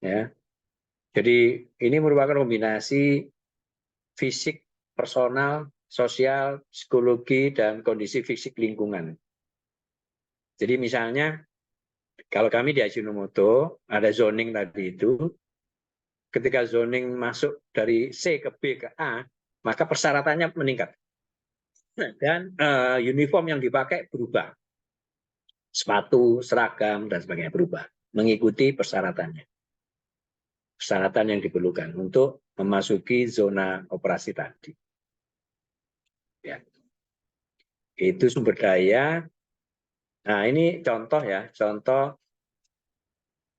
Ya. Jadi ini merupakan kombinasi fisik, personal, sosial, psikologi, dan kondisi fisik lingkungan. Jadi misalnya kalau kami di Ajinomoto ada zoning tadi itu, ketika zoning masuk dari C ke B ke A, maka persyaratannya meningkat. Dan uniform yang dipakai berubah. Sepatu, seragam, dan sebagainya berubah. Mengikuti persyaratannya. Persyaratan yang diperlukan untuk memasuki zona operasi tadi. Ya. Itu sumber daya. Nah, ini contoh ya, contoh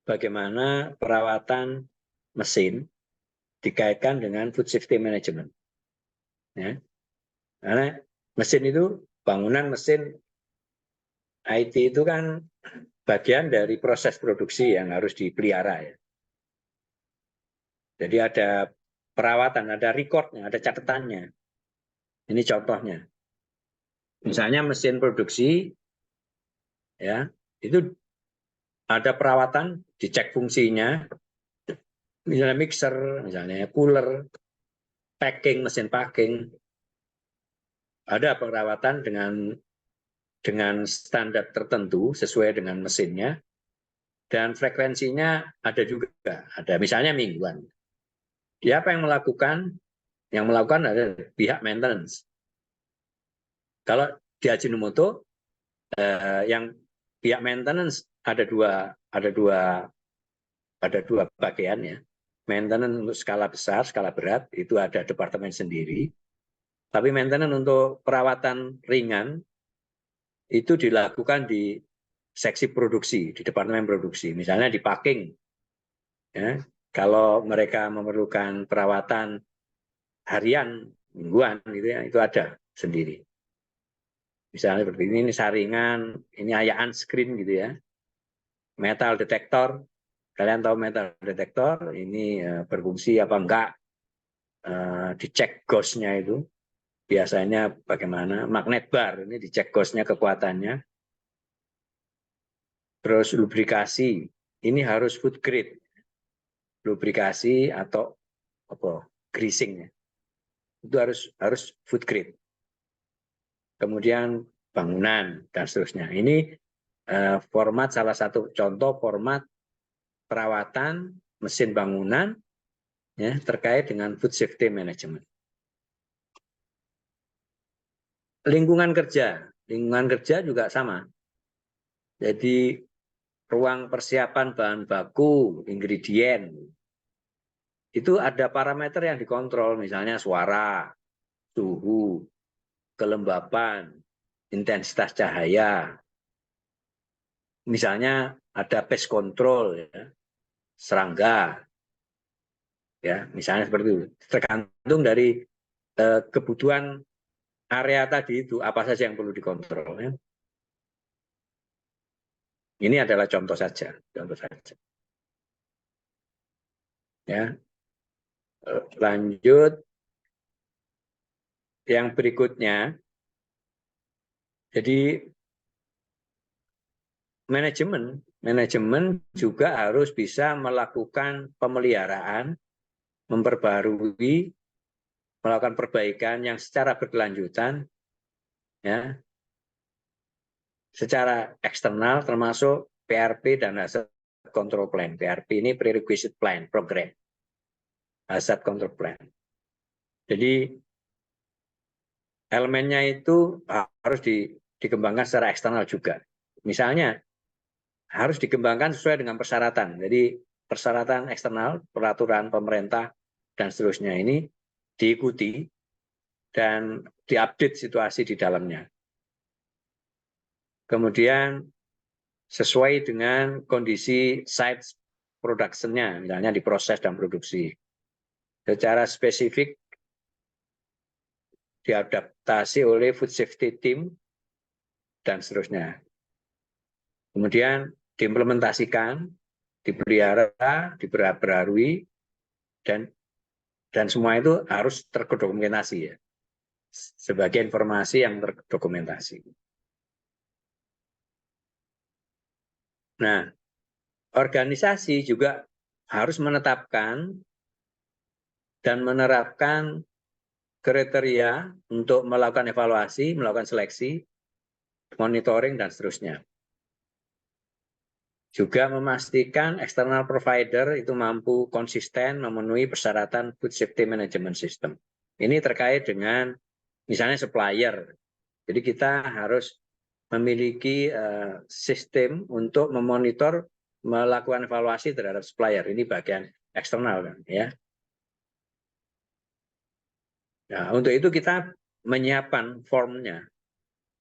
bagaimana perawatan mesin dikaitkan dengan food safety management. Ya. Karena mesin itu, bangunan mesin IT itu kan bagian dari proses produksi yang harus dipelihara, ya. Jadi ada perawatan, ada recordnya, ada catatannya. Ini contohnya. Misalnya mesin produksi, ya itu ada perawatan, dicek fungsinya, misalnya mixer, misalnya cooler, packing, mesin packing, ada perawatan dengan standar tertentu sesuai dengan mesinnya, dan frekuensinya ada juga, ada misalnya mingguan. Siapa yang melakukan? Yang melakukan ada pihak maintenance. Kalau di Ajinomoto, yang pihak maintenance ada dua bagian ya. Maintenance untuk skala besar, skala berat itu ada departemen sendiri. Tapi maintenance untuk perawatan ringan itu dilakukan di seksi produksi, di departemen produksi. Misalnya di packing, ya, kalau mereka memerlukan perawatan harian, mingguan, gitu ya, itu ada sendiri. Misalnya seperti ini saringan, ini ayaan screen gitu ya, metal detektor. Kalian tahu metal detektor ini berfungsi apa enggak? Dicek gauge-nya itu. Biasanya bagaimana? Magnet bar ini dicek gauge-nya, kekuatannya. Terus lubrikasi, ini harus food grade. Lubrikasi atau apa? Greasing ya. Itu harus food grade. Kemudian bangunan dan seterusnya. Ini format, salah satu contoh format perawatan mesin bangunan ya, terkait dengan food safety management. Lingkungan kerja juga sama. Jadi ruang persiapan bahan baku, ingredient, itu ada parameter yang dikontrol, misalnya suara, suhu, kelembapan, intensitas cahaya. Misalnya ada pest control, ya, serangga, ya, misalnya seperti itu. Tergantung dari kebutuhan area tadi itu apa saja yang perlu dikontrol. Ya. Ini adalah contoh saja, Ya, lanjut yang berikutnya. Jadi manajemen juga harus bisa melakukan pemeliharaan, memperbarui, melakukan perbaikan yang secara berkelanjutan, ya, secara eksternal termasuk PRP dan Hazard Control Plan. PRP ini Prerequisite Plan, program. Hazard Control Plan. Jadi elemennya itu harus dikembangkan secara eksternal juga. Misalnya harus dikembangkan sesuai dengan persyaratan. Jadi persyaratan eksternal, peraturan pemerintah dan seterusnya ini diikuti dan diupdate situasi di dalamnya. Kemudian sesuai dengan kondisi site production-nya, misalnya di proses dan produksi. Secara spesifik diadaptasi oleh food safety team dan seterusnya. Kemudian diimplementasikan, dipelihara, diperbarui, dan semua itu harus terdokumentasi ya, sebagai informasi yang terdokumentasi. Nah, organisasi juga harus menetapkan dan menerapkan kriteria untuk melakukan evaluasi, melakukan seleksi, monitoring, dan seterusnya. Juga memastikan eksternal provider itu mampu konsisten memenuhi persyaratan Food Safety Management System. Ini terkait dengan misalnya supplier. Jadi kita harus memiliki sistem untuk memonitor, melakukan evaluasi terhadap supplier. Ini bagian eksternal kan, ya. Nah, untuk itu kita menyiapkan formnya.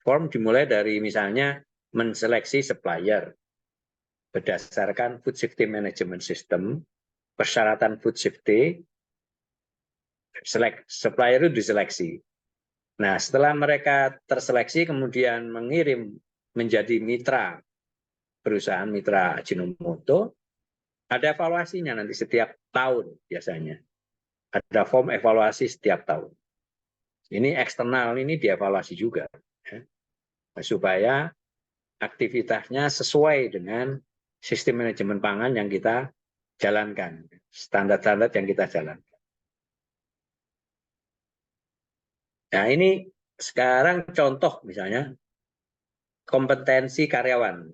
Form dimulai dari misalnya menseleksi supplier berdasarkan Food Safety Management System, persyaratan food safety, supplier itu diseleksi. Nah, setelah mereka terseleksi, kemudian mengirim menjadi mitra, perusahaan mitra Ajinomoto, ada evaluasinya nanti setiap tahun biasanya. Ada form evaluasi setiap tahun. Ini eksternal, ini dievaluasi juga. ya, supaya aktivitasnya sesuai dengan sistem manajemen pangan yang kita jalankan, standar-standar yang kita jalankan. Nah, ini sekarang contoh misalnya kompetensi karyawan.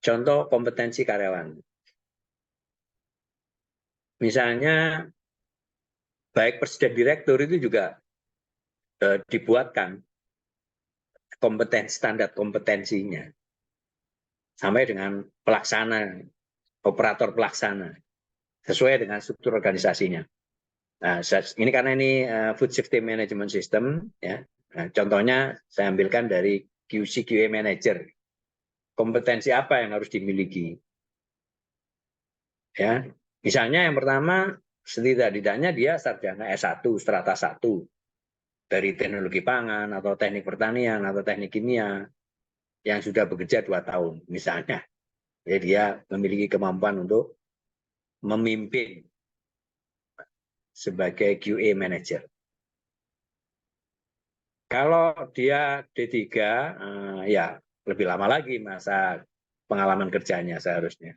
Contoh kompetensi karyawan. Misalnya baik presiden direktur itu juga dibuatkan standar kompetensinya sampai dengan pelaksana, operator pelaksana sesuai dengan struktur organisasinya. Nah, ini karena ini Food Safety Management System, ya. Nah, contohnya saya ambilkan dari QC QA Manager. Kompetensi apa yang harus dimiliki? Ya, misalnya yang pertama setidak-tidaknya dia sarjana S1, strata 1 dari teknologi pangan atau teknik pertanian atau teknik kimia yang sudah bekerja 2 tahun misalnya. Jadi dia memiliki kemampuan untuk memimpin sebagai QA manager. Kalau dia D3, ya lebih lama lagi masa pengalaman kerjanya seharusnya.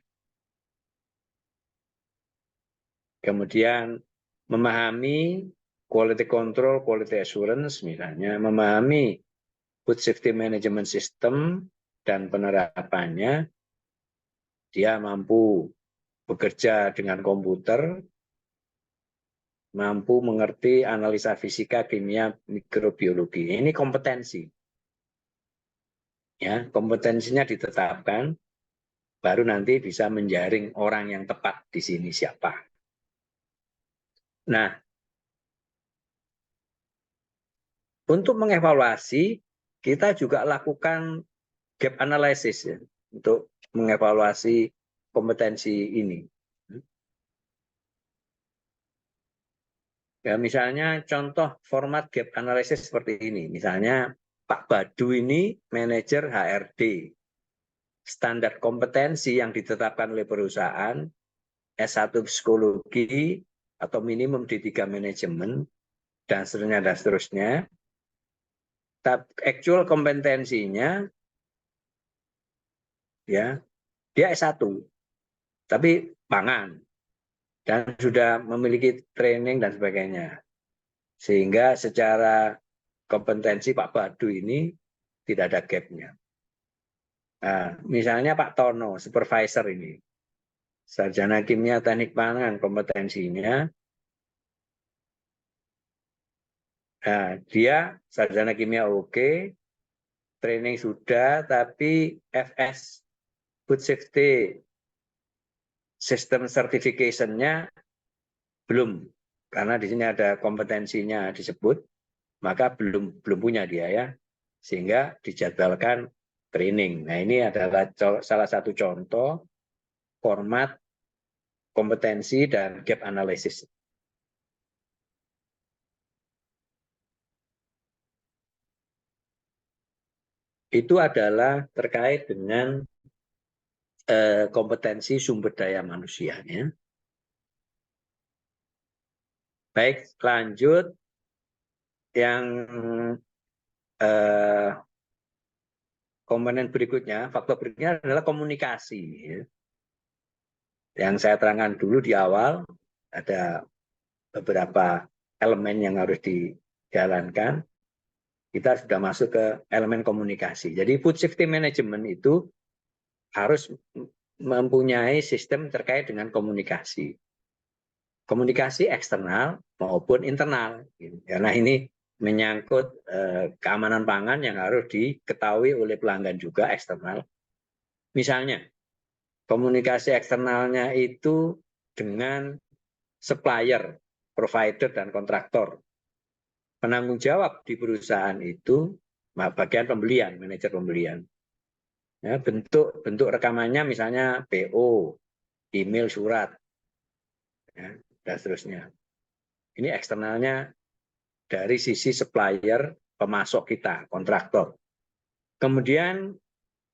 Kemudian memahami quality control, quality assurance misalnya, memahami food safety management system dan penerapannya, dia mampu bekerja dengan komputer, mampu mengerti analisa fisika, kimia, mikrobiologi. Ini kompetensi. Ya, kompetensinya ditetapkan, baru nanti bisa menjaring orang yang tepat di sini siapa. Nah, untuk mengevaluasi, kita juga lakukan gap analysis ya, untuk mengevaluasi kompetensi ini. Ya, misalnya contoh format gap analysis seperti ini. Misalnya Pak Badu ini manajer HRD. Standar kompetensi yang ditetapkan oleh perusahaan S1 psikologi atau minimum D3 manajemen dan seterusnya dan seterusnya. Tapi actual kompetensinya ya dia S1 tapi pangan dan sudah memiliki training dan sebagainya. Sehingga secara kompetensi Pak Badu ini tidak ada gap-nya. Nah, misalnya Pak Tono, supervisor ini, sarjana kimia teknik pangan, kompetensinya, nah, dia sarjana kimia oke, training sudah, tapi FS, Food Safety System Certification-nya belum, karena di sini ada kompetensinya disebut, maka belum punya dia ya, sehingga dijadwalkan training. Nah, ini adalah salah satu contoh format kompetensi dan gap analysis. Itu adalah terkait dengan kompetensi sumber daya manusianya. Baik, lanjut yang komponen berikutnya, faktor berikutnya adalah komunikasi. Yang saya terangkan dulu di awal, ada beberapa elemen yang harus dijalankan. Kita sudah masuk ke elemen komunikasi. Jadi food safety management itu harus mempunyai sistem terkait dengan komunikasi. Komunikasi eksternal maupun internal. Karena ini menyangkut keamanan pangan yang harus diketahui oleh pelanggan juga eksternal. Misalnya, komunikasi eksternalnya itu dengan supplier, provider, dan kontraktor. Penanggung jawab di perusahaan itu bagian pembelian, manajer pembelian. Ya, bentuk rekamannya misalnya PO, email, surat, ya, dan seterusnya. Ini eksternalnya dari sisi supplier, pemasok kita, kontraktor. Kemudian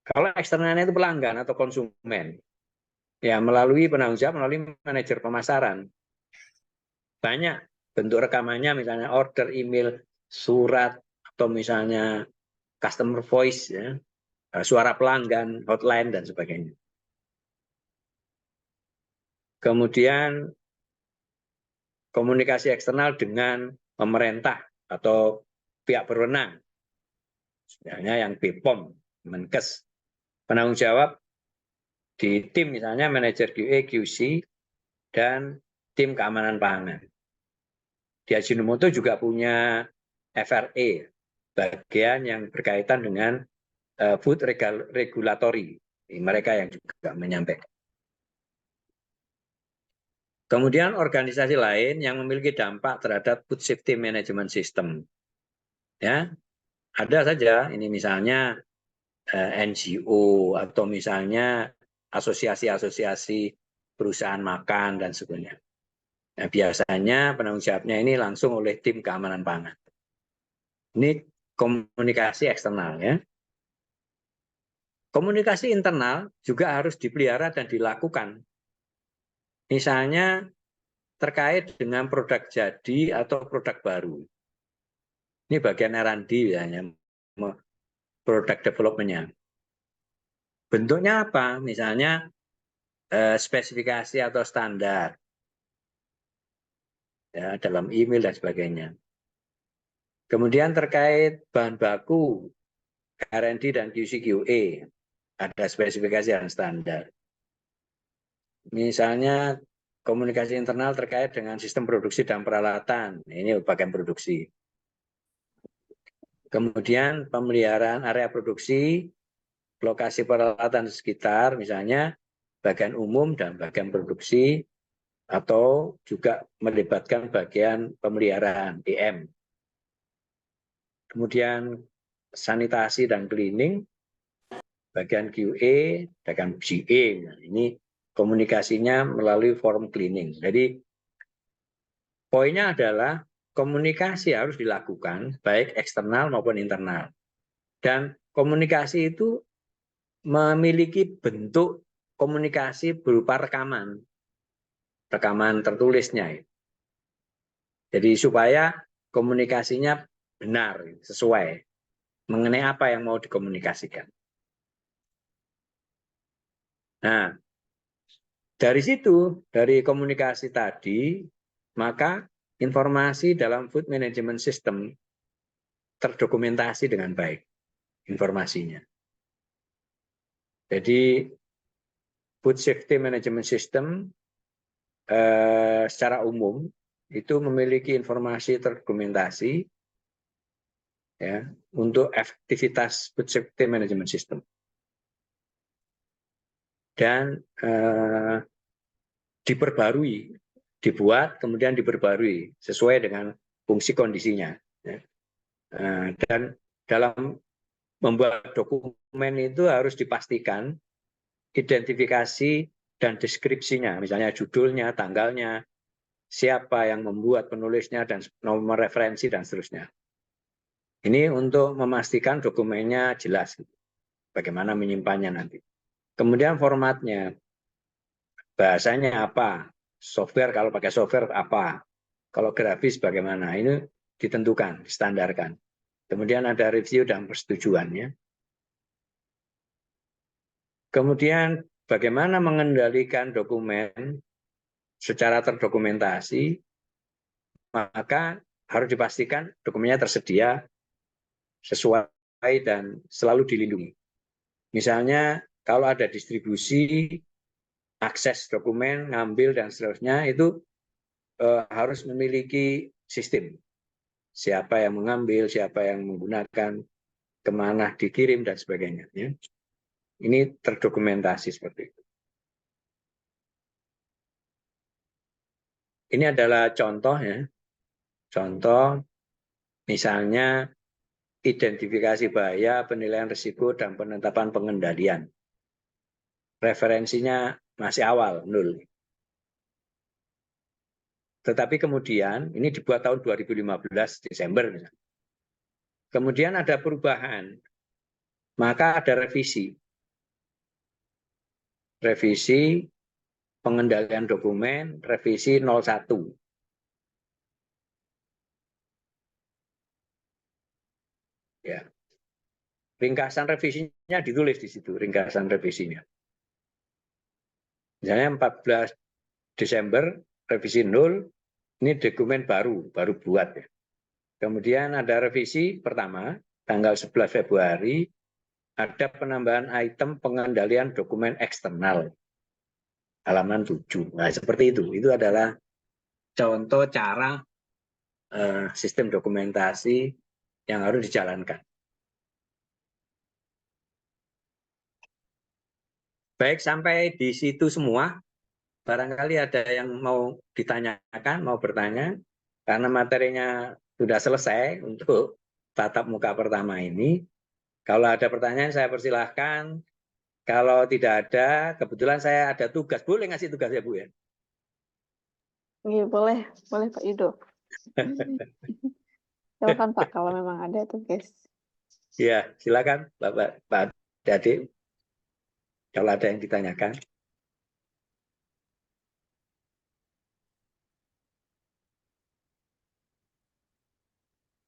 kalau eksternalnya itu pelanggan atau konsumen, ya melalui penanggung jawab, melalui manajer pemasaran. Banyak bentuk rekamannya, misalnya order, email, surat, atau misalnya customer voice, ya, suara pelanggan, hotline, dan sebagainya. Kemudian komunikasi eksternal dengan pemerintah atau pihak berwenang, misalnya yang BPOM, Menkes, penanggung jawab di tim misalnya manajer QA, QC, dan tim keamanan pangan. Di Ajinomoto juga punya FRA, bagian yang berkaitan dengan food regulatory, mereka yang juga menyampaikan. Kemudian organisasi lain yang memiliki dampak terhadap food safety management system, ya ada saja. Ini misalnya NGO atau misalnya asosiasi-asosiasi perusahaan makan dan sebagainya. Nah, biasanya penanggung jawabnya ini langsung oleh tim keamanan pangan. Ini komunikasi eksternal, ya. Komunikasi internal juga harus dipelihara dan dilakukan. Misalnya terkait dengan produk jadi atau produk baru. Ini bagian R&D biasanya, product development-nya. Bentuknya apa? Misalnya spesifikasi atau standar, ya, dalam email dan sebagainya. Kemudian terkait bahan baku, R&D dan QC/QA, ada spesifikasi dan standar. Misalnya komunikasi internal terkait dengan sistem produksi dan peralatan, ini bagian produksi. Kemudian pemeliharaan area produksi, lokasi peralatan sekitar, misalnya bagian umum dan bagian produksi, atau juga melibatkan bagian pemeliharaan, PM. Kemudian sanitasi dan cleaning, bagian QA, bagian GA. Nah, ini komunikasinya melalui forum cleaning. Jadi poinnya adalah komunikasi harus dilakukan baik eksternal maupun internal. Dan komunikasi itu memiliki bentuk komunikasi berupa rekaman tertulisnya. Jadi supaya komunikasinya benar, sesuai mengenai apa yang mau dikomunikasikan. Nah, dari situ, dari komunikasi tadi, maka informasi dalam food management system terdokumentasi dengan baik informasinya. Jadi food safety management system secara umum itu memiliki informasi terdokumentasi, ya, untuk aktivitas food safety management system. Dan diperbarui, dibuat kemudian diperbarui sesuai dengan fungsi kondisinya. Ya. Dan dalam membuat dokumen itu harus dipastikan identifikasi dan deskripsinya, misalnya judulnya, tanggalnya, siapa yang membuat penulisnya, dan nomor referensi, dan seterusnya. Ini untuk memastikan dokumennya jelas, bagaimana menyimpannya nanti. Kemudian formatnya, bahasanya apa, software kalau pakai software apa, kalau grafis bagaimana, ini ditentukan, distandarkan. Kemudian ada review dan persetujuannya. Kemudian bagaimana mengendalikan dokumen secara terdokumentasi, maka harus dipastikan dokumennya tersedia sesuai dan selalu dilindungi. Misalnya kalau ada distribusi, akses dokumen, ngambil dan seterusnya, itu harus memiliki sistem. Siapa yang mengambil, siapa yang menggunakan, kemana dikirim dan sebagainya. Ya. Ini terdokumentasi seperti itu. Ini adalah contoh, ya. Contoh misalnya identifikasi bahaya, penilaian risiko, dan penetapan pengendalian. Referensinya masih awal, 0. Tetapi kemudian, ini dibuat tahun 2015, Desember misalnya. Kemudian ada perubahan, maka ada revisi. Revisi pengendalian dokumen, revisi 01. ringkasan revisinya ditulis di situ, ringkasan revisinya. Misalnya 14 Desember, revisi 0, ini dokumen baru buat ya. Kemudian ada revisi pertama, tanggal 11 Februari, ada penambahan item pengendalian dokumen eksternal. Halaman 7. Nah, seperti itu. Itu adalah contoh cara sistem dokumentasi yang harus dijalankan. Baik, sampai di situ semua. Barangkali ada yang mau ditanyakan, mau bertanya, karena materinya sudah selesai untuk tatap muka pertama ini. Kalau ada pertanyaan saya persilahkan. Kalau tidak ada, kebetulan saya ada tugas. Boleh ngasih tugas ya Bu ya? Iya, boleh Pak Yudo. Silakan Pak kalau memang ada tugas. Ya, silakan Pak Adik. Kalau ada yang ditanyakan.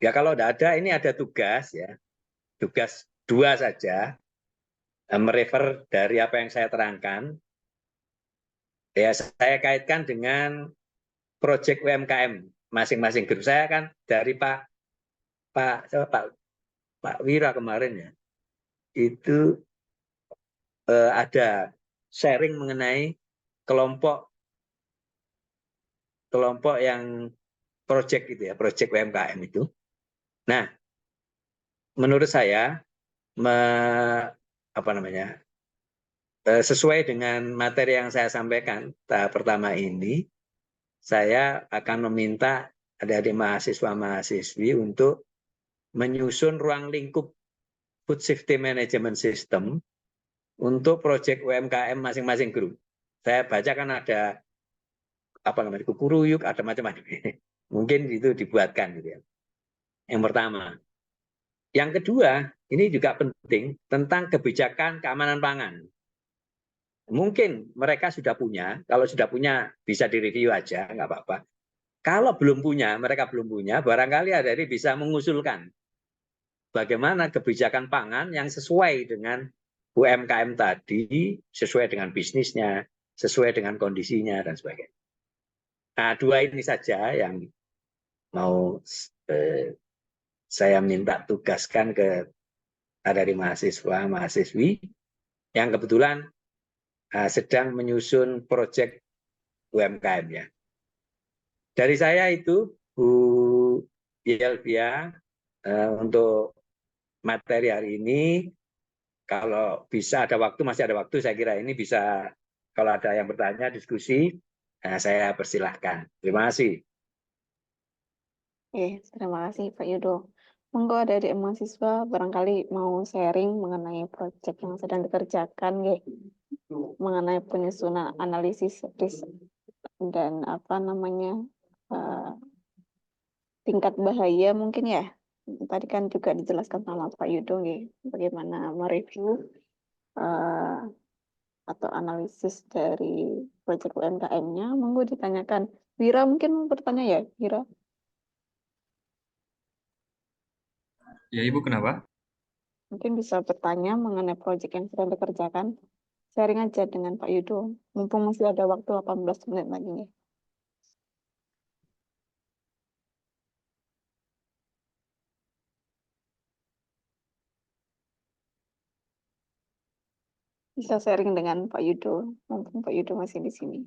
Ya kalau tidak ada, ini ada tugas ya. Tugas 2 saja. Merefer dari apa yang saya terangkan. Ya, saya kaitkan dengan proyek UMKM masing-masing grup. Saya kan dari Pak Wira kemarin ya. Itu ada sharing mengenai kelompok yang proyek itu ya, proyek UMKM itu. Nah, menurut saya sesuai dengan materi yang saya sampaikan tahap pertama ini, saya akan meminta adik-adik mahasiswa-mahasiswi untuk menyusun ruang lingkup Food Safety Management System untuk proyek UMKM masing-masing grup. Saya baca kan ada kukuruyuk, ada macam-macam. Mungkin itu dibuatkan gitu ya. Yang pertama. Yang kedua, ini juga penting tentang kebijakan keamanan pangan. Mungkin mereka sudah punya, kalau sudah punya bisa direview aja, nggak apa-apa. Kalau belum punya, mereka belum punya, barangkali ada yang bisa mengusulkan bagaimana kebijakan pangan yang sesuai dengan UMKM tadi, sesuai dengan bisnisnya, sesuai dengan kondisinya, dan sebagainya. Nah, 2 ini saja yang mau saya minta tugaskan ke dari mahasiswa, mahasiswi, yang kebetulan sedang menyusun proyek UMKM ya. Dari saya itu, Bu Yelvia, untuk materi hari ini, kalau bisa ada waktu, masih ada waktu, saya kira ini bisa, kalau ada yang bertanya, diskusi, saya persilahkan. Terima kasih. Terima kasih Pak Yudo. Monggo adik-adik mahasiswa barangkali mau sharing mengenai proyek yang sedang dikerjakan, mengenai penyusunan analisis risk dan tingkat bahaya mungkin ya. Tadi kan juga dijelaskan sama Pak Yudo bagaimana mereview atau analisis dari proyek UMKM-nya. Monggo ditanyakan. Wira mungkin mau bertanya ya, Wira? Ya, Ibu kenapa? Mungkin bisa bertanya mengenai proyek yang sedang dikerjakan. Sharing aja dengan Pak Yudo. Mumpung masih ada waktu 18 menit lagi nih. Bisa sharing dengan Pak Yudo. Mumpung Pak Yudo masih di sini.